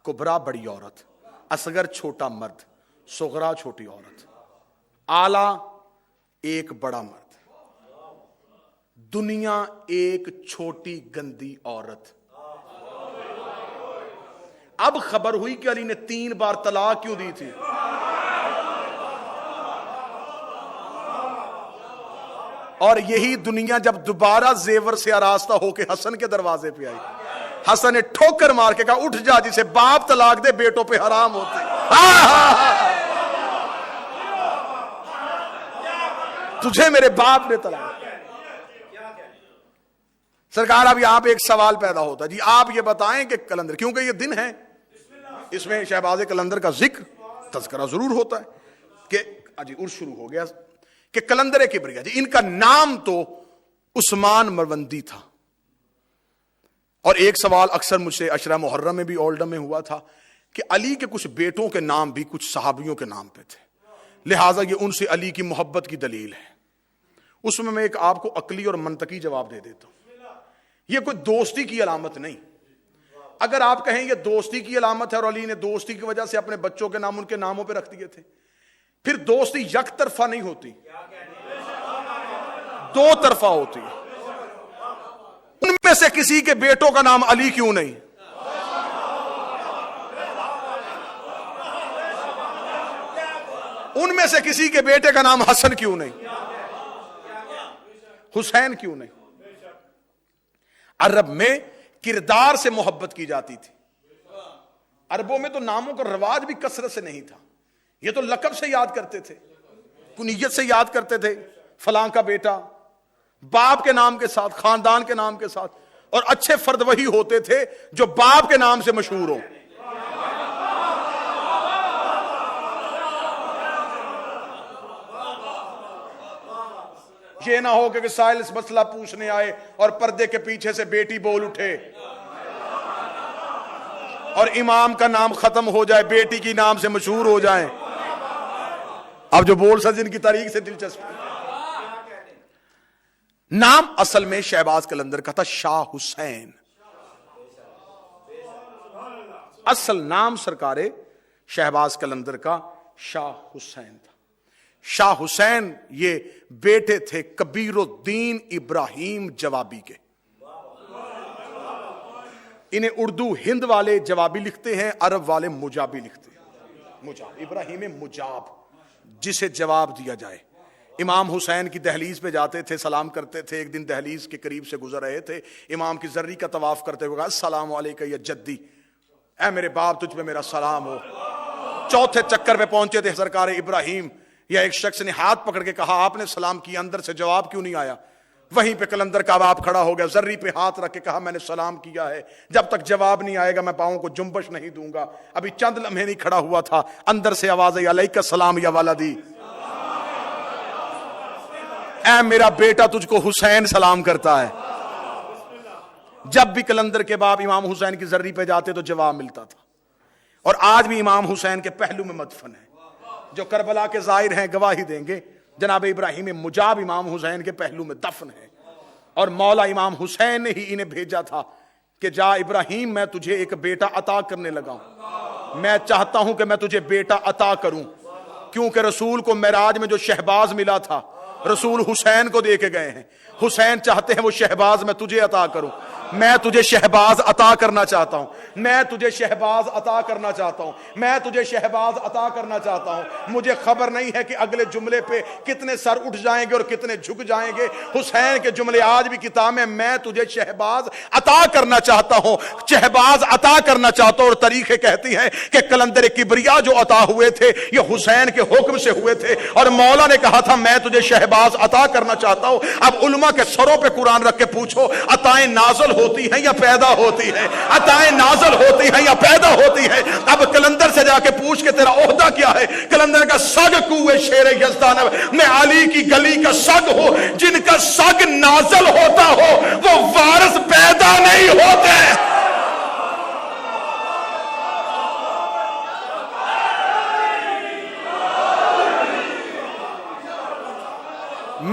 کبرا بڑی عورت، اصغر چھوٹا مرد، صغرا چھوٹی عورت، اعلی ایک بڑا مرد، دنیا ایک چھوٹی گندی عورت. اب خبر ہوئی کہ علی نے 3 بار طلاق کیوں دی تھی. اور یہی دنیا جب دوبارہ زیور سے آراستہ ہو کے حسن کے دروازے پہ آئی، حسن نے ٹھوکر مار کے کہا، اٹھ جا، جسے باپ طلاق دے بیٹوں پہ حرام ہوتے. تجھے میرے باپ نے طلاق. سرکار اب یہاں پہ ایک سوال پیدا ہوتا ہے، جی آپ یہ بتائیں کہ کلندر، کیونکہ یہ دن ہے اس میں شہباز کلندر کا ذکر تذکرہ ضرور ہوتا ہے کہ جی عرس شروع ہو گیا کہ کلندر کبریا، جی ان کا نام تو عثمان مروندی تھا. اور ایک سوال اکثر مجھ سے عشرہ محرم میں بھی اولڈم میں ہوا تھا کہ علی کے کچھ بیٹوں کے نام بھی کچھ صحابیوں کے نام پہ تھے، لہٰذا یہ ان سے علی کی محبت کی دلیل ہے. اس میں ایک آپ کو عقلی اور منطقی جواب دے دیتا ہوں. یہ کوئی دوستی کی علامت نہیں. اگر آپ کہیں یہ دوستی کی علامت ہے اور علی نے دوستی کی وجہ سے اپنے بچوں کے نام ان کے ناموں پہ رکھ دیے تھے، پھر دوستی یک طرفہ نہیں ہوتی، 2 طرفہ ہوتی ہے. ان میں سے کسی کے بیٹوں کا نام علی کیوں نہیں؟ ان میں سے کسی کے بیٹے کا نام حسن کیوں نہیں؟ حسین کیوں نہیں؟ عرب میں کردار سے محبت کی جاتی تھی. عربوں میں تو ناموں کا رواج بھی کثرت سے نہیں تھا. یہ تو لقب سے یاد کرتے تھے، کنیت سے یاد کرتے تھے، فلاں کا بیٹا، باپ کے نام کے ساتھ، خاندان کے نام کے ساتھ. اور اچھے فرد وہی ہوتے تھے جو باپ کے نام سے مشہور ہوں. یہ نہ ہو کہ سائل اس مسئلہ پوچھنے آئے اور پردے کے پیچھے سے بیٹی بول اٹھے اور امام کا نام ختم ہو جائے، بیٹی کی نام سے مشہور ہو جائیں. اب جو بول سکتے جن کی تاریخ سے دلچسپی. نام اصل میں شہباز کلندر کا تھا شاہ حسین. اصل نام سرکار شہباز کلندر کا شاہ حسین تھا. شاہ حسین یہ بیٹے تھے کبیر الدین ابراہیم جوابی کے. انہیں اردو ہند والے جوابی لکھتے ہیں، عرب والے مجابی لکھتے ہیں. مجاب ابراہیم مجاب، جسے جواب دیا جائے. امام حسین کی دہلیز پہ جاتے تھے، سلام کرتے تھے. ایک دن دہلیز کے قریب سے گزر رہے تھے، امام کی زری کا طواف کرتے ہوئے کہا السلام علیکہ یا جدی، اے میرے باپ تجھ پہ میرا سلام ہو. چوتھے چکر پہ پہنچے تھے سرکار ابراہیم، یا ایک شخص نے ہاتھ پکڑ کے کہا آپ نے سلام کیا، اندر سے جواب کیوں نہیں آیا؟ وہیں پہ کلندر کا باپ کھڑا ہو گیا، زری پہ ہاتھ رکھ کے کہا میں نے سلام کیا ہے، جب تک جواب نہیں آئے گا میں پاؤں کو جنبش نہیں دوں گا. ابھی چند لمحے نہیں کھڑا ہوا تھا، اندر سے آواز آئی علیک السلام یا ولدی، اے میرا بیٹا تجھ کو حسین سلام کرتا ہے. جب بھی کلندر کے باپ امام حسین کی زری پہ جاتے تو جواب ملتا تھا. اور آج بھی امام حسین کے پہلو میں مدفن ہے. جو کربلا کے زائر ہیں گواہی دیں گے، جناب ابراہیم مجاب امام حسین کے پہلو میں دفن ہے. اور مولا امام حسین نے ہی انہیں بھیجا تھا کہ جا ابراہیم میں تجھے ایک بیٹا عطا کرنے لگا ہوں، میں چاہتا ہوں کہ میں تجھے بیٹا عطا کروں. کیونکہ رسول کو معراج میں جو شہباز ملا تھا رسول حسین کو دے کے گئے ہیں. حسین چاہتے ہیں وہ شہباز میں تجھے عطا کروں. میں تجھے شہباز عطا کرنا چاہتا ہوں، میں تجھے شہباز عطا کرنا چاہتا ہوں، میں تجھے شہباز عطا کرنا چاہتا ہوں. مجھے خبر نہیں ہے کہ اگلے جملے پہ کتنے سر اٹھ جائیں گے اور کتنے جھک جائیں گے. حسین کے جملے آج بھی کتاب میں تجھے شہباز عطا کرنا چاہتا ہوں، شہباز عطا کرنا چاہتا ہوں. اور تاریخیں کہتی ہیں کہ کلندر کبریا جو عطا ہوئے تھے یہ حسین کے حکم سے ہوئے تھے، اور مولا نے کہا تھا میں تجھے شہباز عطا کرنا چاہتا ہوں. اب علماء کے سروں پہ قرآن رکھ کے پوچھو عطائیں نازل ہوتی ہیں یا پیدا ہوتی ہے؟ عطائیں نازل ہوتی ہیں یا پیدا ہوتی ہے؟ اب کلندر سے جا کے پوچھ کے تیرا عہدہ کیا ہے؟ کلندر کا سگ کوئے شیر یزدان میں علی کی گلی کا سگ ہو. جن کا سگ نازل ہوتا ہو وہ وارث پیدا نہیں ہوتے.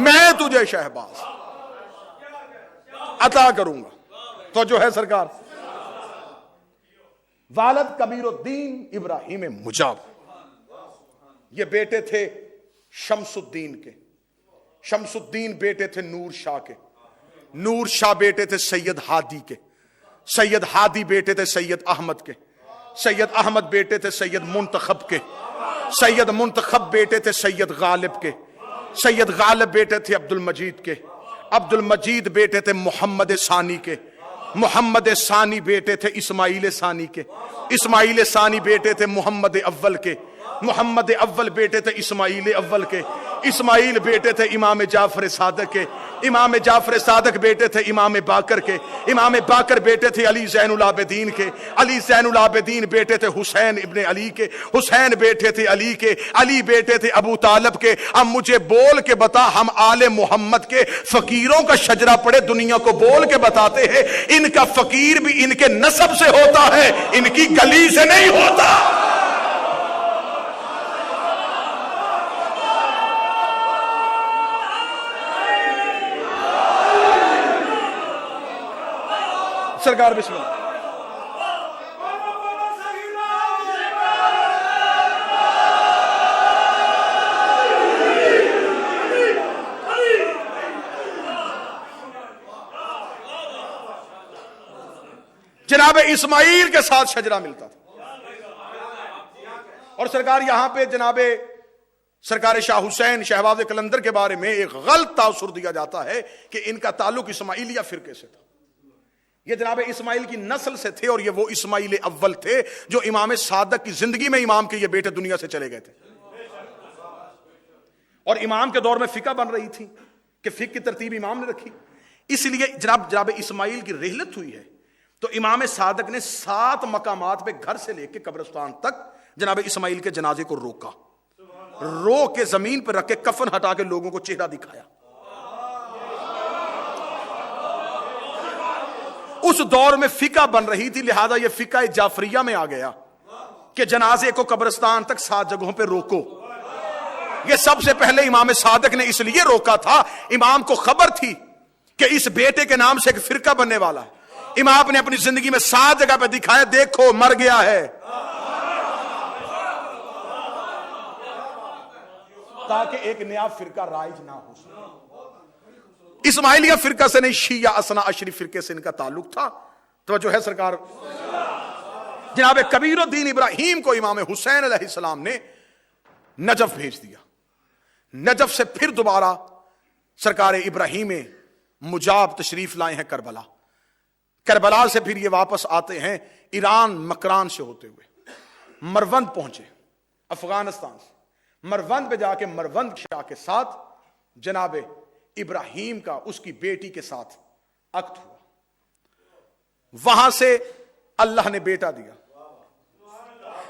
میں تجھے شہباز عطا کروں گا. تو جو ہے سرکار والد کبیر الدین ابراہیم مجاب، یہ بیٹے تھے شمس الدین کے. شمس الدین بیٹے تھے نور شاہ کے. نور شاہ بیٹے تھے سید ہادی کے. سید ہادی بیٹے تھے سید احمد کے. سید احمد بیٹے تھے سید منتخب کے. سید منتخب بیٹے تھے سید غالب کے. سید غالب بیٹے تھے عبد المجید کے. عبد المجید بیٹے تھے محمد ثانی کے. محمد ثانی بیٹے تھے اسماعیل ثانی کے. اسماعیل ثانی بیٹے تھے محمد اول کے. محمد اول بیٹے تھے اسماعیل اول کے. اسماعیل بیٹے تھے امام جعفر صادق کے. امام جعفر صادق بیٹے تھے امام باقر کے. امام باقر بیٹے تھے علی زین العابدین کے. علی زین العابدین بیٹے تھے حسین ابن علی کے. حسین بیٹے تھے علی کے. علی بیٹے تھے ابو طالب کے. اب مجھے بول کے بتا، ہم آل محمد کے فقیروں کا شجرہ پڑے دنیا کو بول کے بتاتے ہیں ان کا فقیر بھی ان کے نسب سے ہوتا ہے، ان کی گلی سے نہیں ہوتا. سرکار بسم اللہ. جناب اسماعیل کے ساتھ شجرہ ملتا تھا. اور سرکار یہاں پہ جناب سرکار شاہ حسین شہباز کلندر کے بارے میں ایک غلط تاثر دیا جاتا ہے کہ ان کا تعلق اسماعیلیہ فرقے سے تھا. یہ جناب اسماعیل کی نسل سے تھے، اور یہ وہ اسماعیل اول تھے جو امام صادق کی زندگی میں امام کے یہ بیٹے دنیا سے چلے گئے تھے. اور امام کے دور میں فقہ بن رہی تھی کہ فقہ کی ترتیب امام نے رکھی. اس لیے جناب اسماعیل کی رحلت ہوئی ہے تو امام صادق نے 7 مقامات پہ گھر سے لے کے قبرستان تک جناب اسماعیل کے جنازے کو روکا. روک کے زمین پہ رکھ کے کفن ہٹا کے لوگوں کو چہرہ دکھایا. اس دور میں فقہ بن رہی تھی، لہذا یہ فقہ جعفریہ میں آ گیا کہ جنازے کو قبرستان تک 7 جگہوں پہ روکو. یہ سب سے پہلے امام صادق نے اس لیے روکا تھا، امام کو خبر تھی کہ اس بیٹے کے نام سے ایک فرقہ بننے والا ہے. امام نے اپنی زندگی میں 7 جگہ پہ دکھایا، دیکھو مر گیا ہے، تاکہ ایک نیا فرقہ رائج نہ ہو سکے. اسماعیلیہ فرقہ سے نہیں، شیعہ اثنا عشری فرقے سے ان کا تعلق تھا. توجہ ہے سرکار. جناب کبیر الدین ابراہیم کو امام حسین علیہ السلام نے نجف بھیج دیا. نجف سے پھر دوبارہ سرکار ابراہیم مجاب تشریف لائے ہیں کربلا. کربلا سے پھر یہ واپس آتے ہیں ایران مکران سے ہوتے ہوئے مروند پہنچے افغانستان سے. مروند پہ جا کے مروند شاہ کے ساتھ جناب ابراہیم کا اس کی بیٹی کے ساتھ عقد ہوا. وہاں سے اللہ نے بیٹا دیا,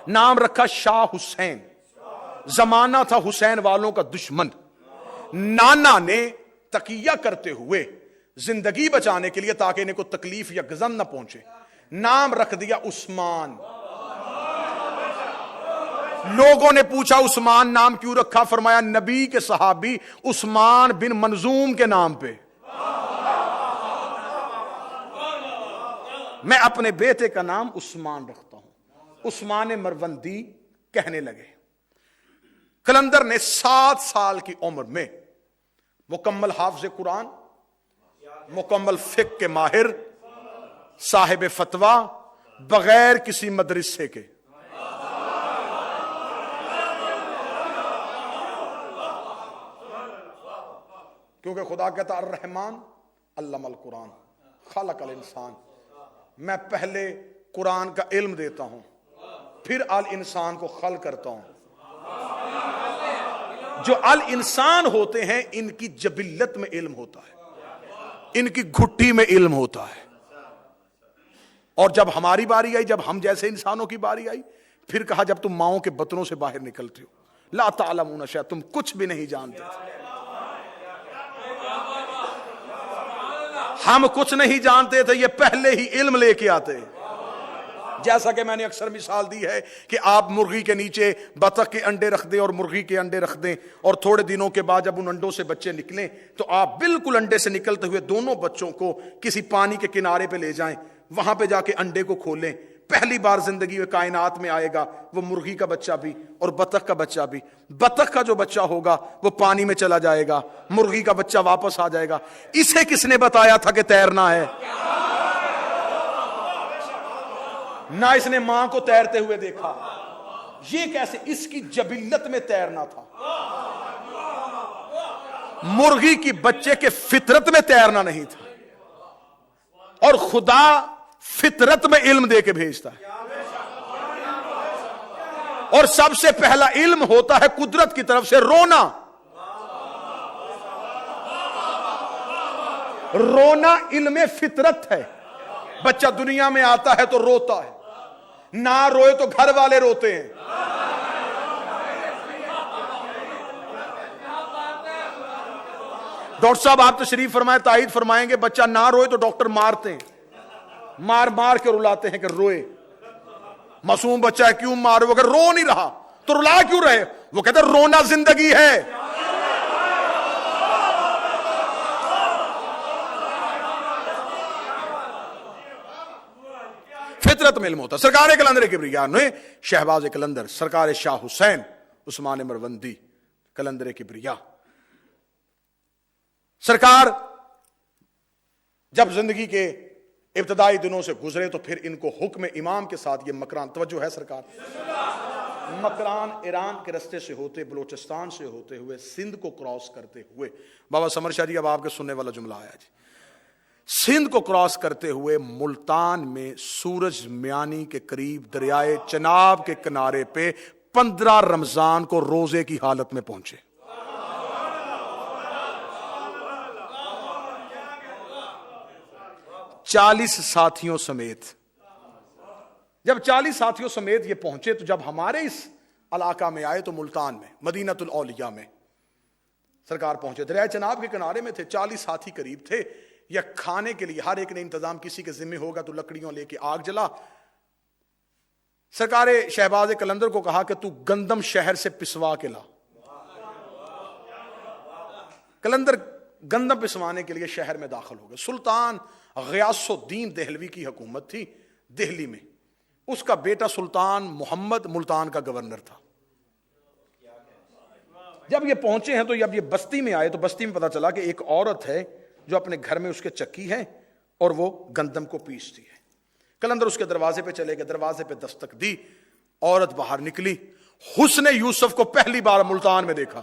نام رکھا شاہ حسین. زمانہ تھا حسین والوں کا دشمن. نانا نے تقیہ کرتے ہوئے زندگی بچانے کے لیے تاکہ انہیں کو تکلیف یا غضب نہ پہنچے نام رکھ دیا عثمان. لوگوں نے پوچھا عثمان نام کیوں رکھا؟ فرمایا نبی کے صحابی عثمان بن منظوم کے نام پہ. میں اپنے بیٹے کا نام عثمان رکھتا ہوں. عثمان مروندی کہنے لگے. کلندر نے 7 سال کی عمر میں مکمل حافظ قرآن, مکمل فقہ کے ماہر, صاحب فتویٰ, بغیر کسی مدرسے کے. کیونکہ خدا کہتا الرحمن علم القرآن خلق الانسان. میں پہلے قرآن کا علم دیتا ہوں پھر الانسان کو خلق کرتا ہوں. جو الانسان ہوتے ہیں ان کی جبلت میں علم ہوتا ہے, ان کی گھٹی میں علم ہوتا ہے. اور جب ہماری باری آئی, جب ہم جیسے انسانوں کی باری آئی, پھر کہا جب تم ماؤں کے بطنوں سے باہر نکلتے ہو لا تعلمون شیئا, تم کچھ بھی نہیں جانتے تھے. ہم کچھ نہیں جانتے تھے, یہ پہلے ہی علم لے کے آتے. جیسا کہ میں نے اکثر مثال دی ہے کہ آپ مرغی کے نیچے بطخ کے انڈے رکھ دیں اور مرغی کے انڈے رکھ دیں, اور تھوڑے دنوں کے بعد جب ان انڈوں سے بچے نکلیں تو آپ بالکل انڈے سے نکلتے ہوئے دونوں بچوں کو کسی پانی کے کنارے پہ لے جائیں, وہاں پہ جا کے انڈے کو کھولیں. پہلی بار زندگی میں کائنات میں آئے گا وہ مرغی کا بچہ بھی اور بطخ کا بچہ بھی. بطخ کا جو بچہ ہوگا وہ پانی میں چلا جائے گا, مرغی کا بچہ واپس آ جائے گا. اسے کس نے بتایا تھا کہ تیرنا ہے؟ نہ اس نے ماں کو تیرتے ہوئے دیکھا. یہ کیسے؟ اس کی جبلت میں تیرنا تھا. مرغی کی بچے کے فطرت میں تیرنا نہیں تھا. اور خدا فطرت میں علم دے کے بھیجتا ہے. اور سب سے پہلا علم ہوتا ہے قدرت کی طرف سے رونا. رونا علم فطرت ہے. بچہ دنیا میں آتا ہے تو روتا ہے, نہ روئے تو گھر والے روتے ہیں. ڈاکٹر صاحب آپ تشریف فرمائے, تائید فرمائیں گے, بچہ نہ روئے تو ڈاکٹر مارتے ہیں, مار مار کے رلاتے ہیں کہ روئے. معصوم بچہ ہے, کیوں مارو؟ اگر رو نہیں رہا تو رلا کیوں رہے؟ وہ کہتے ہیں رونا زندگی ہے. فطرت میں علم ہوتا. سرکار کلندر کبریا نے شہباز کلندر سرکار شاہ حسین عثمان مروندی کلندر کبریا سرکار جب زندگی کے ابتدائی دنوں سے گزرے تو پھر ان کو حکم امام کے ساتھ یہ مکران, توجہ ہے سرکار, مکران ایران کے رستے سے ہوتے, بلوچستان سے ہوتے ہوئے, سندھ کو کراس کرتے ہوئے, بابا سمر شاہ جی اب آپ کے سننے والا جملہ آیا جی, سندھ کو کراس کرتے ہوئے ملتان میں سورج میانی کے قریب دریائے چناب کے کنارے پہ 15 رمضان کو روزے کی حالت میں پہنچے. چالیس ساتھیوں سمیت. جب 40 ساتھیوں سمیت یہ پہنچے تو جب ہمارے اس علاقہ میں آئے تو ملتان میں مدینۃ الاولیاء میں سرکار پہنچے. دریائے چناب کے کنارے میں تھے, 40 ساتھی قریب تھے. یا کھانے کے لیے ہر ایک نے انتظام, کسی کے ذمہ ہوگا تو لکڑیوں لے کے آگ جلا. سرکار شہباز کلندر کو کہا کہ تو گندم شہر سے پسوا کے لا. کلندر گندم پسوانے کے لیے شہر میں داخل ہو گئے. سلطان غیاث الدین دہلوی کی حکومت تھی دہلی میں, اس کا بیٹا سلطان محمد ملتان کا گورنر تھا. جب یہ پہنچے ہیں تو جب یہ بستی میں آئے تو بستی میں پتا چلا کہ ایک عورت ہے جو اپنے گھر میں اس کے چکی ہے اور وہ گندم کو پیستی ہے. کلندر اس کے دروازے پہ چلے گئے, دروازے پہ دستک دی, عورت باہر نکلی. حسن یوسف کو پہلی بار ملتان میں دیکھا.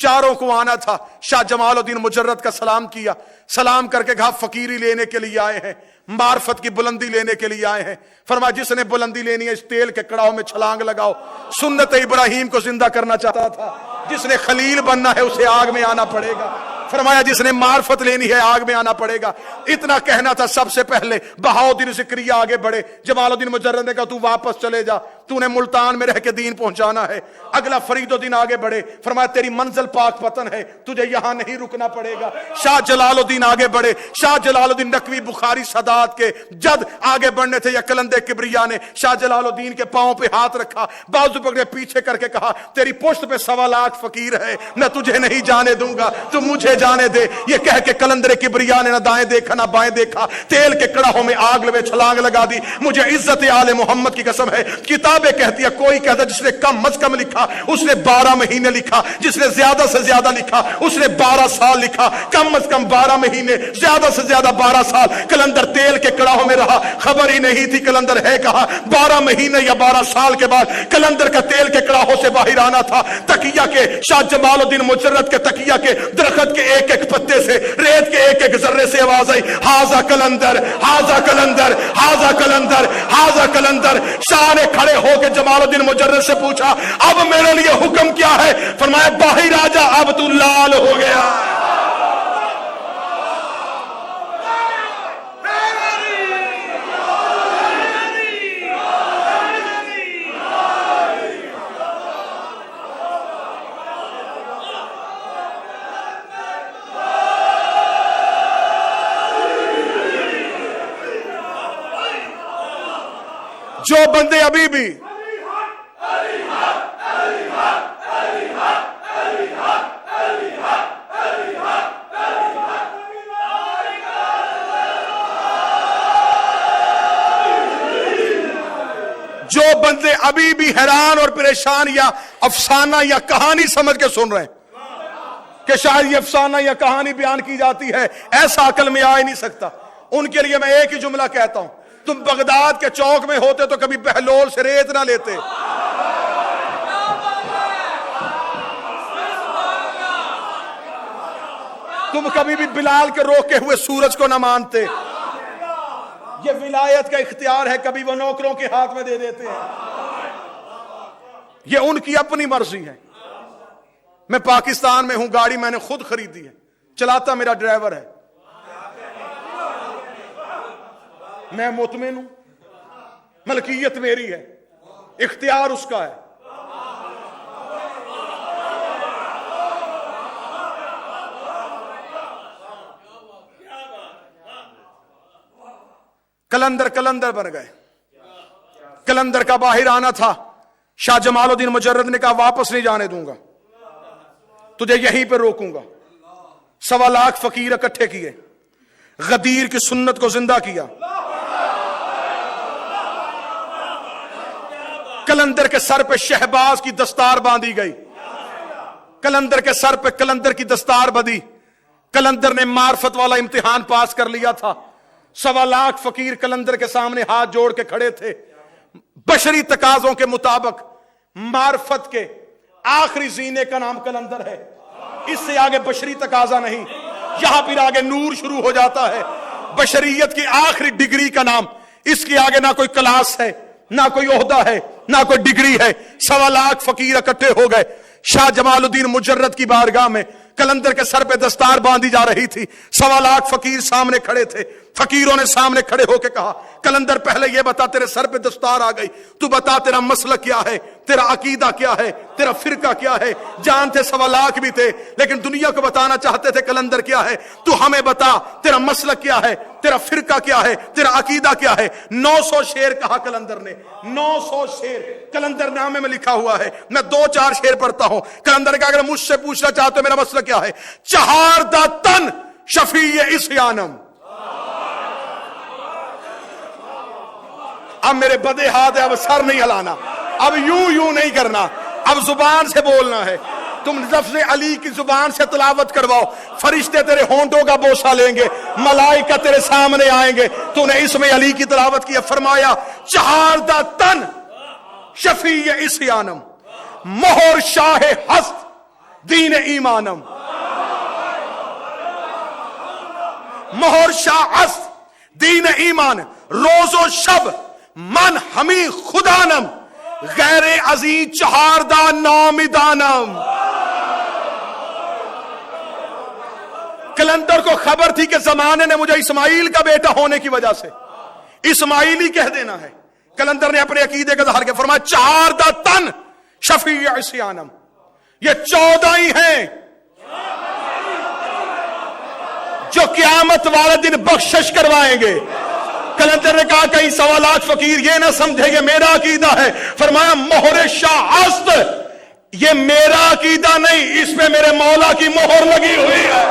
چاروں کو آنا تھا. شاہ جمال الدین مجرد کا سلام کیا, سلام کر کے کہا فقیری لینے کے لیے آئے ہیں, معرفت کی بلندی لینے کے لیے آئے ہیں. فرمایا جس نے بلندی لینی ہے اس تیل کے کڑاؤ میں چھلانگ لگاؤ. سنت ابراہیم کو زندہ کرنا چاہتا تھا. جس نے خلیل بننا ہے اسے آگ میں آنا پڑے گا. فرمایا جس نے معرفت لینی ہے آگ میں آنا پڑے گا. اتنا کہنا تھا. سب سے پہلے بہاؤدین ذکریہ آگے بڑھے. جمال الدین مجرد نے کہا تو واپس چلے جا, تو نے ملتان میں رہ کے دین پہنچانا ہے. اگلا فرید الدین آگے بڑھے. فرمایا تیری منزل پاک پتن ہے, تجھے یہاں نہیں رکنا پڑے گا. شاہ جلال الدین آگے بڑھے. شاہ جلال الدین نقوی بخاری سادات کے جد آگے بڑھنے تھے. یا کلندر کبریا نے شاہ جلال الدین کے پاؤں پہ ہاتھ رکھا, بازو پکڑے پیچھے کر کے کہا تیری پشت پہ 1.25 لاکھ فقیر ہے, میں تجھے نہیں جانے دوں گا, تو مجھے جانے دے. یہ کہہ کے کلندر کبریا نے نہ دائیں دیکھا نہ بائیں دیکھا, تیل کے کڑاہوں میں آگ لگے چھلانگ لگا دی. مجھے عزت آل محمد کی قسم ہے, کتابیں کہتی ہے کوئی کہتا جس نے کم از کم لکھا اس نے 12 مہینے لکھا, جس نے زیادہ سے زیادہ لکھا اس نے 12 سال لکھا. کم از کم 12 مہینے, زیادہ سے زیادہ 12 سال کلندر تیل کے کڑاہوں میں رہا. خبر ہی نہیں تھی کلندر ہے کہاں. 12 مہینے یا 12 سال کے بعد کلندر کا تیل کے کڑاہوں سے باہر آنا تھا. تکیہ کے شاہ جمال الدین مجرد کے تکیہ کے درخت کے ایک ایک پتے سے, ریت کے ایک ایک ذرے سے آواز آئی ہاذا کلندر, ہاذا کلندر, ہاذا کلندر, ہاذا کلندر. شاہ نے کھڑے ہو کے جمال الدین مجرد سے پوچھا اب میرے لیے حکم کیا ہے؟ فرمایا باہر آجا, اب تو لال ہو گیا. جو بندے ابھی بھی حیران اور پریشان یا افسانہ یا کہانی سمجھ کے سن رہے ہیں کہ شاید یہ افسانہ یا کہانی بیان کی جاتی ہے, ایسا عقل میں آ ہی نہیں سکتا. ان کے لیے میں ایک ہی جملہ کہتا ہوں, تم بغداد کے چوک میں ہوتے تو کبھی بہلول سے ریت نہ لیتے, تم کبھی بھی بلال کے روکے ہوئے سورج کو نہ مانتے. یہ ولایت کا اختیار ہے, کبھی وہ نوکروں کے ہاتھ میں دے دیتے ہیں. یہ ان کی اپنی مرضی ہے. میں پاکستان میں ہوں, گاڑی میں نے خود خریدی ہے, چلاتا میرا ڈرائیور ہے, میں مطمئن ہوں, ملکیت میری ہے, اختیار اس کا ہے. کلندر بن گئے. کلندر کا باہر آنا تھا. شاہ جمال الدین مجرد نے کہا واپس نہیں جانے دوں گا, تجھے یہیں پہ روکوں گا. 1.25 لاکھ فقیر اکٹھے کیے, غدیر کی سنت کو زندہ کیا. کلندر کے سر پہ شہباز کی دستار باندھی گئی. کلندر کے سر پہ کلندر کی دستار بدھی. کلندر نے معرفت والا امتحان پاس کر لیا تھا. 1.25 لاکھ فقیر کلندر کے سامنے ہاتھ جوڑ کے کھڑے تھے. بشری تقاضوں کے مطابق معرفت کے آخری زینے کا نام کلندر ہے. اس سے آگے بشری تقاضا نہیں, یہاں پھر آگے نور شروع ہو جاتا ہے. بشریت کی آخری ڈگری کا نام, اس کے آگے نہ کوئی کلاس ہے, نہ کوئی عہدہ ہے, نہ کوئی ڈگری ہے. 1.25 لاکھ فقیر اکٹھے ہو گئے. شاہ جمال الدین مجرد کی بارگاہ میں کلندر کے سر پہ دستار باندھی جا رہی تھی. 1.25 لاکھ فقیر سامنے کھڑے تھے. فقیروں نے سامنے کھڑے ہو کے کہا کلندر پہلے یہ بتا, تیرے سر پہ دستار آ گئی, تو بتا تیرا مسلک کیا ہے, تیرا عقیدہ کیا ہے, تیرا فرقہ کیا ہے. جانتے 1.25 لاکھ بھی تھے, لیکن دنیا کو بتانا چاہتے تھے کلندر کیا ہے. تو ہمیں بتا تیرا مسلک کیا ہے, تیرا فرقہ کیا ہے, تیرا عقیدہ کیا ہے. 900 شعر کہا کلندر نے. 900 شعر کلندر نامے میں لکھا ہوا ہے. میں 2-4 شعر پڑھتا ہوں. کلندر کا اگر مجھ سے پوچھنا چاہتے ہو میرا مسلک کیا ہے, چہار دا تن شفیع اسیانم. اب میرے بدے ہاتھ ہے, اب سر نہیں ہلانا, اب یوں نہیں کرنا, اب زبان سے بولنا ہے. تم لفظ علی کی زبان سے تلاوت کرواؤ, فرشتے تیرے ہونٹوں کا بوسہ لیں گے, ملائکہ تیرے سامنے آئیں گے. تو نے اس میں علی کی تلاوت کی. فرمایا چہار دا تن شفیع اسیانم, مہر شاہ ہست دین ایمانم، مہر شاہ است دین ایمان، روز و شب من ہمی خدانم، غیر عزیز چہاردہ نامیدانم۔ کلندر کو خبر تھی کہ زمانے نے مجھے اسماعیل کا بیٹا ہونے کی وجہ سے اسماعیلی کہہ دینا ہے۔ کلندر نے اپنے عقیدے کا اظہار کیا، فرمایا چہاردہ تن شفیع عصیانم، یہ 14 ہی ہیں جو قیامت والے دن بخشش کروائیں گے۔ کلندر نے کہا کئی سوالات فقیر یہ نہ سمجھے کہ میرا عقیدہ ہے، فرمایا مہر شاہ است یہ میرا عقیدہ نہیں، اس پہ میرے مولا کی مہر لگی ہوئی ہے۔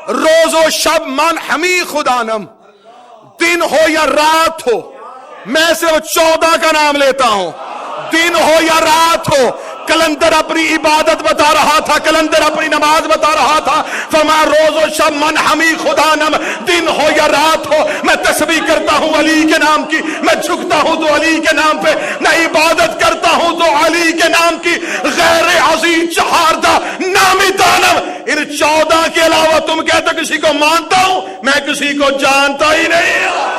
روز و شب من ہمی خدانم، دن ہو یا رات ہو، میں صرف 14 کا نام لیتا ہوں، دن ہو یا رات ہو۔ کلندر اپنی عبادت بتا رہا تھا، کلندر اپنی نماز بتا رہا تھا، فرمایا روز و شب من ہمی خدانم، دن ہو یا رات ہو میں تسبیح کرتا ہوں علی کے نام کی، میں جھکتا ہوں تو علی کے نام پہ، میں عبادت کرتا ہوں تو علی کے نام کی، غیر عزیز چہاردہ نامی دانم۔ ان 14 کے علاوہ تم کہتے کسی کو مانتا ہوں، میں کسی کو جانتا ہی نہیں ہوں۔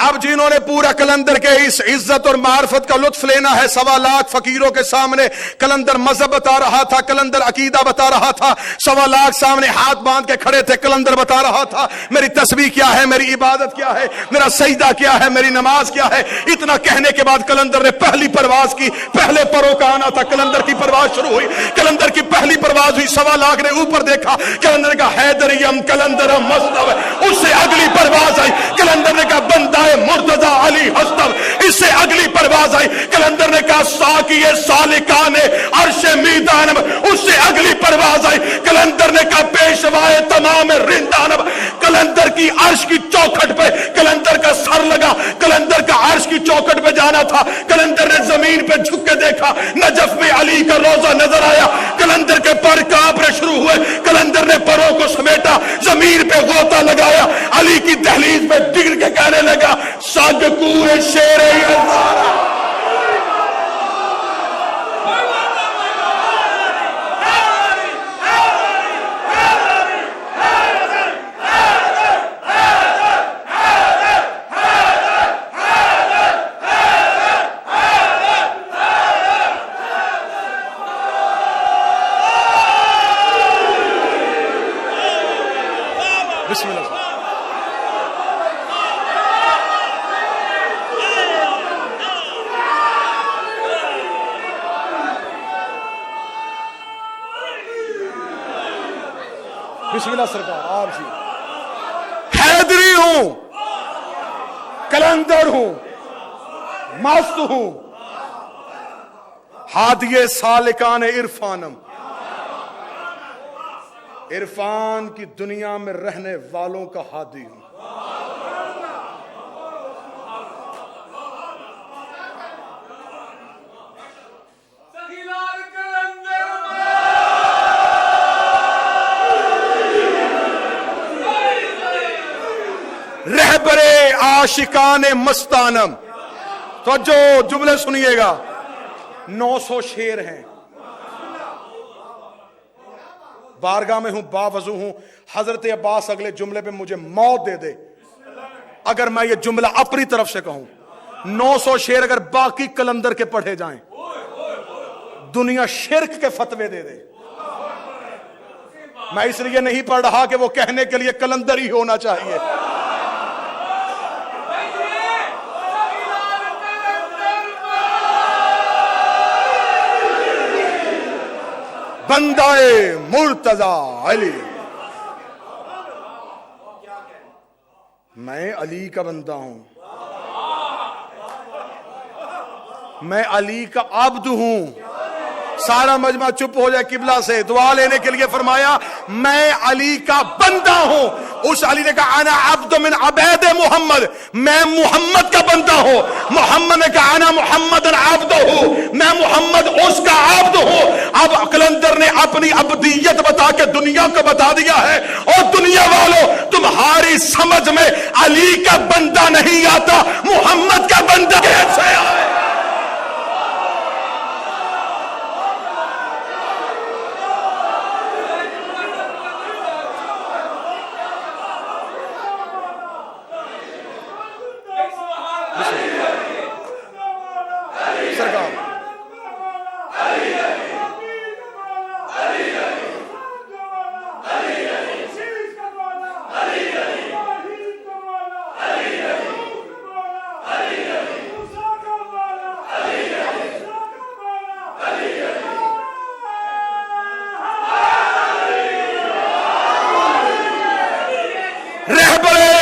اب جنہوں نے پورا کلندر کے اس عزت اور معرفت کا لطف لینا ہے، سوالات فقیروں کے سامنے کلندر مذہب بتا رہا تھا، کلندر عقیدہ بتا رہا تھا، سوالات سامنے ہاتھ باندھ کے کھڑے تھے، کلندر بتا رہا تھا میری تسبیح کیا ہے، میری عبادت کیا ہے، میرا سجدہ کیا ہے، میری نماز کیا ہے۔ اتنا کہنے کے بعد کلندر نے پہلی پرواز کی، پہلے پروں کا آنا تھا، کلندر کی پرواز شروع ہوئی، کلندر کی پہلی پرواز ہوئی، 1.25 لاکھ نے اوپر دیکھا، کلندر نے کہا حیدریم کلندرم مصطب، اس سے اگلی پرواز آئی، کلندر نے کہا بندہ مرتضی علی ہستم، اس سے اگلی پرواز آئی، کلندر نے کہا ساقی سالکان عرش میدانم، اس سے اگلی پرواز آئی، کلندر نے کہا پیشوائے تمام رندانم۔ کلندر کی عرش کی چوکھٹ پہ کلندر کا سر لگا، کلندر کا عرش کی چوکھٹ پہ جانا تھا، کلندر نے زمین پہ جھک کے دیکھا، نجف میں علی کا روضہ نظر آیا، کلندر کے پر کانپنے شروع ہوئے، کلندر نے پروں کو سمیٹا، زمین پہ غوطہ لگایا، علی کی دہلیز پہ گر کے کہنے لگا سادکور شیر یزدان۔ بسم اللہ۔ بسم اللہ سرکار، آپ جی حیدری ہوں، کلندر ہوں، مست ہوں، ہادی سالکان عرفانم، عرفان کی دنیا میں رہنے والوں کا ہادی ہوں۔ رہبر عاشقان مستانم، تو جو جملے سنیے گا، 900 شیر ہیں، بارگاہ میں ہوں، باوضو ہوں، حضرت عباس اگلے جملے پہ مجھے موت دے دے اگر میں یہ جملہ اپنی طرف سے کہوں۔ 900 شیر اگر باقی کلندر کے پڑھے جائیں، دنیا شرک کے فتوے دے دے۔ میں اس لیے نہیں پڑھ رہا کہ وہ کہنے کے لیے کلندر ہی ہونا چاہیے۔ بندہ مرتضی علی، میں علی کا بندہ ہوں، میں علی کا عبد ہوں۔ سارا مجمع چپ ہو جائے قبلہ سے، دعا لینے کے لیے فرمایا میں علی کا بندہ ہوں، اس علی نے کہا انا عبد من عبید محمد، میں محمد کا بندہ ہوں. محمد نے کہا انا محمد عبدہ، میں محمد اس کا عبد ہوں. اب قلندر نے اپنی عبدیت بتا کے دنیا کو بتا دیا ہے، اور دنیا والوں تمہاری سمجھ میں علی کا بندہ نہیں آتا، محمد کا بندہ کیسے آئے؟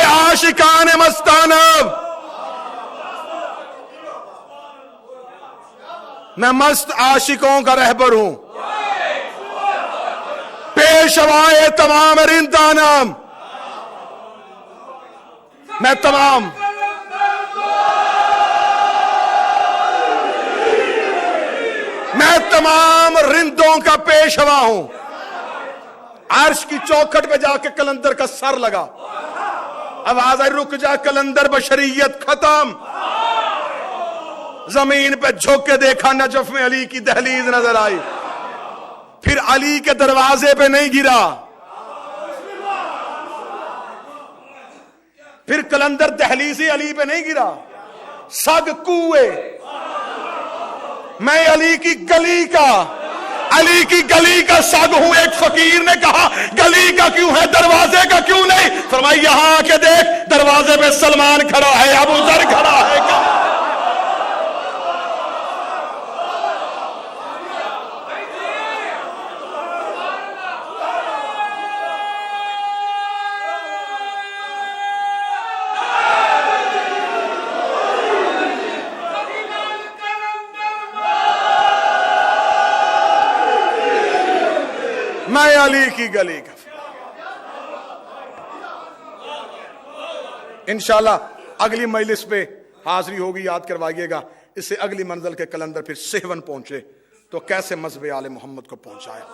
عاشقان مستانہ، میں مست عاشقوں کا رہبر ہوں، پیشوائے تمام رندانم، میں تمام رندوں کا پیشوا ہوں. عرش کی چوکھٹ پہ جا کے قلندر کا سر لگا، آواز آئی رک جا قلندر، بشریت ختم. زمین پہ جھک کے دیکھا، نجف میں علی کی دہلیز نظر آئی. پھر علی کے دروازے پہ نہیں گرا، پھر قلندر دہلیزی علی پہ نہیں گرا، سگ کوئے. میں علی کی گلی کا سگ ہوں. ایک فقیر نے کہا گلی کا کیوں ہے، دروازے کا کیوں نہیں؟ فرمایا یہاں آ کے دیکھ، دروازے پہ سلمان کھڑا ہے، ابو ذر کھڑا ہے. میں علی کی گلی کا. انشاءاللہ اگلی مجلس پہ حاضری ہوگی، یاد کروائیے گا. اس سے اگلی منزل کے قلندر پھر سہون پہنچے تو کیسے مذہب آل محمد کو پہنچایا.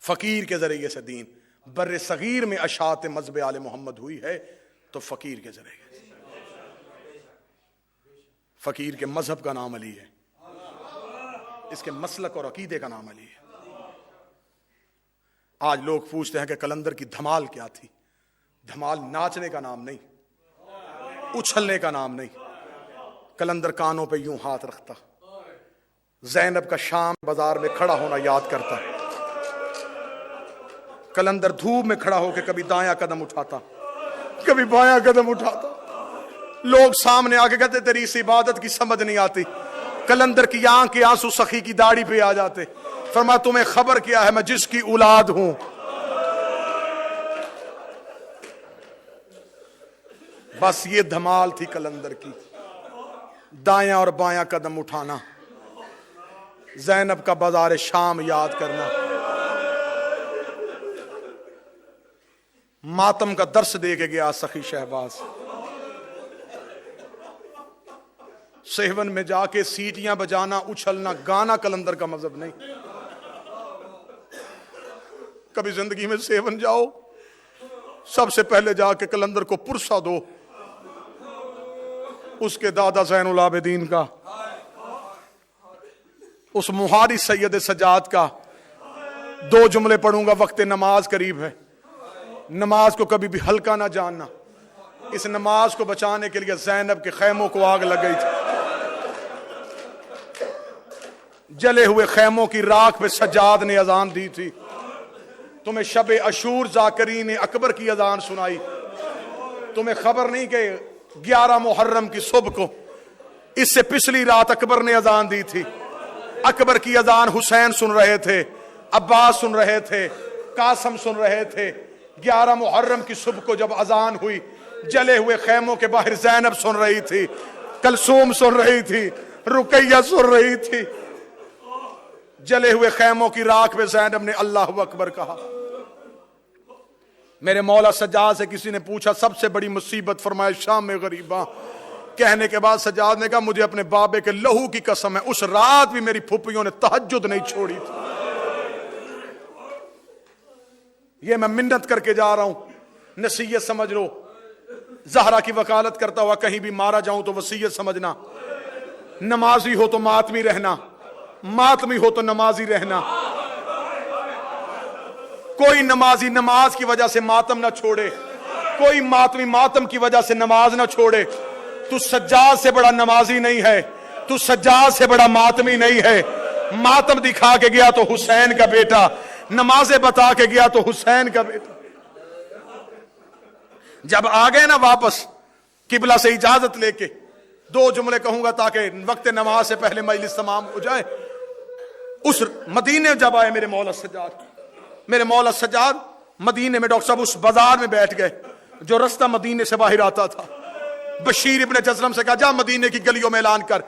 فقیر کے ذریعے سے دین بر صغیر میں اشاعت مذہب آل محمد ہوئی ہے تو فقیر کے ذریعے سے. فقیر کے مذہب کا نام علی ہے، اس کے مسلک اور عقیدے کا نام علی ہے. آج لوگ پوچھتے ہیں کہ قلندر کی دھمال کیا تھی. دھمال ناچنے کا نام نہیں، اچھلنے کا نام نہیں. قلندر کانوں پہ یوں ہاتھ رکھتا، زینب کا شام بازار میں کھڑا ہونا یاد کرتا. قلندر دھوپ میں کھڑا ہو کے کبھی دایاں قدم اٹھاتا، کبھی بایاں قدم اٹھاتا. لوگ سامنے آ کے کہتے تیری اس عبادت کی سمجھ نہیں آتی. قلندر کی آنکھ کے آنسو سخی کی داڑھی پہ آ جاتے. فرمایا تمہیں خبر کیا ہے، میں جس کی اولاد ہوں. بس یہ دھمال تھی قلندر کی، دایاں اور بایاں قدم اٹھانا، زینب کا بازار شام یاد کرنا، ماتم کا درس دے کے گیا سخی شہباز. سہون میں جا کے سیٹیاں بجانا، اچھلنا، گانا قلندر کا مذہب نہیں. کبھی زندگی میں سہون جاؤ، سب سے پہلے جا کے قلندر کو پرسہ دو، اس کے دادا زین العابدین کا، اس مہاری سید سجاد کا. 2 جملے پڑھوں گا، وقت نماز قریب ہے. نماز کو کبھی بھی ہلکا نہ جاننا. اس نماز کو بچانے کے لیے زینب کے خیموں کو آگ لگ گئی تھی. جلے ہوئے خیموں کی راکھ پہ سجاد نے اذان دی تھی. تمہیں شب عاشور ذاکرین اکبر کی اذان سنائی. تمہیں خبر نہیں کہ 11 محرم کی صبح کو اس سے پچھلی رات اکبر نے اذان دی تھی. اکبر کی اذان حسین سن رہے تھے، عباس سن رہے تھے، قاسم سن رہے تھے. 11 محرم کی صبح کو جب اذان ہوئی، جلے ہوئے خیموں کے باہر زینب سن رہی تھی، کلثوم سن رہی تھی، رقیہ سن رہی تھی. جلے ہوئے خیموں کی راکھ میں زینب نے اللہ اکبر کہا. میرے مولا سجاد سے کسی نے پوچھا سب سے بڑی مصیبت، فرمایا شام میں غریباں. کہنے کے بعد سجاد نے کہا مجھے اپنے بابے کے لہو کی قسم ہے اس رات بھی میری پھپھیوں نے تہجد نہیں چھوڑی تھی. یہ میں منت کر کے جا رہا ہوں، نصیحت سمجھ لو. زہرا کی وکالت کرتا ہوا کہیں بھی مارا جاؤں تو وصیت سمجھنا. نمازی ہو تو ماتمی رہنا، ماتمی ہو تو نمازی رہنا. کوئی نمازی نماز کی وجہ سے ماتم نہ چھوڑے، کوئی ماتمی ماتم کی وجہ سے نماز نہ چھوڑے. تو سجاد سے بڑا نمازی نہیں ہے، تو سجاد سے بڑا ماتمی نہیں ہے. ماتم دکھا کے گیا تو حسین کا بیٹا، نمازیں بتا کے گیا تو حسین کا بیٹا. جب آ گئے نا واپس قبلہ سے اجازت لے کے، 2 جملے کہوں گا تاکہ وقت نماز سے پہلے مجلس تمام ہو جائے. اس مدینے جب آئے میرے مولا سجاد مدینے میں، ڈاکٹر صاحب اس بازار میں بیٹھ گئے جو رستہ مدینے سے باہر آتا تھا. بشیر ابن جزلم سے کہا جا مدینے کی گلیوں میں اعلان کر.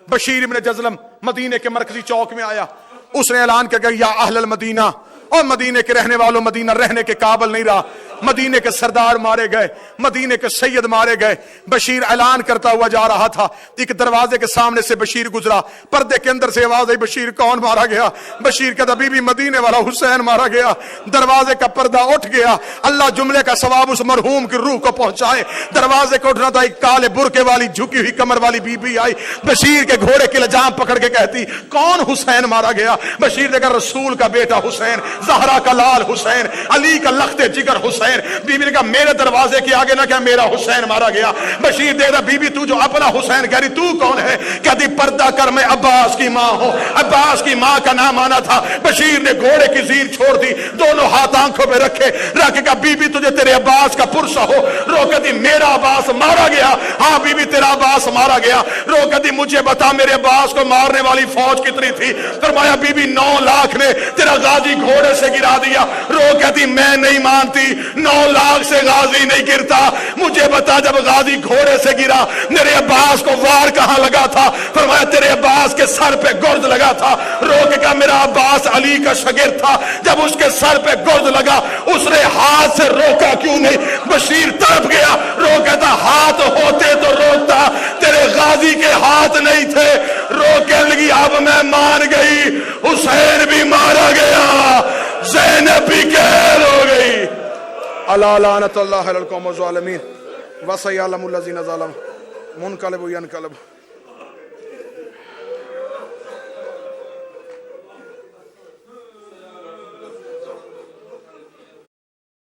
بشیر ابن جزلم مدینے کے مرکزی چوک میں آیا. اس نے اعلان کر یا اہل المدینہ، اور مدینے کے رہنے والوں، مدینہ رہنے کے قابل نہیں رہا. مدینے کے سردار مارے گئے، مدینے کے سید مارے گئے. بشیر اعلان کرتا ہوا جا رہا تھا، ایک دروازے کے سامنے سے بشیر گزرا. پردے کے اندر سے آواز آئی بشیر کون مارا گیا؟ بشیر کہتا بی بی مدینے والا حسین مارا گیا. دروازے کا پردہ اٹھ گیا. اللہ جملے کا ثواب اس مرحوم کی روح کو پہنچائے. دروازے کو اٹھنا تھا، ایک کالے برقے والی جھکی ہوئی کمر والی بی بی آئی، بشیر کے گھوڑے کی لجام پکڑ کے کہتی کون حسین مارا گیا؟ بشیر نے کہا رسول کا بیٹا حسین، زہرا کا لال حسین، علی کا لخت جگر حسین. بی بی نے کہا میرے دروازے کے آگے نہ کیا میرا حسین مارا گیا. بشیر دیکھ رہا بی بی تو جو اپنا حسین کہہ رہی تو کون ہے؟ کہتی پردہ کر میں عباس کی ماں ہوں. عباس کی ماں کا نام آنا تھا. بشیر نے گھوڑے کی زیر چھوڑ دی، دونوں ہاتھ آنکھوں پہ رکھے، رکھ کے کہا بی بی تجھے تیرے عباس کا پرسہ ہو. رو کہتی میرا عباس مارا گیا؟ ہاں بی بی تیرا عباس مارا گیا. رو کہتی مجھے بتا میرے عباس کو مارنے والی فوج کتنی تھی؟ فرمایا بی بی 9 لاکھ نے تیرا غازی گھوڑے سے گرا دیا. رو کہتی میں نہیں مانتی، 9 لاکھ سے غازی نہیں گرتا. مجھے بتا جب غازی گھوڑے سے گرا میرے عباس کو وار کہاں لگا تھا؟ فرمایا تیرے عباس کے سر پہ گرد لگا تھا. رو کے کہا میرا عباس علی کا شاگرد تھا، جب اس کے سر پہ گرد لگا اس نے ہاتھ سے روکا کیوں نہیں؟ بشیر تڑپ گیا. رو کہتا ہاتھ ہوتے تو روکتا، تیرے غازی کے ہاتھ نہیں تھے. رو کہنے لگی اب میں مان گئی، حسین بھی مارا گیا، زینب بھی قید ہو گئی. الا لعنت اللہ علی القوم الظالمین وسيعلم الذين ظلموا منقلب ینقلب.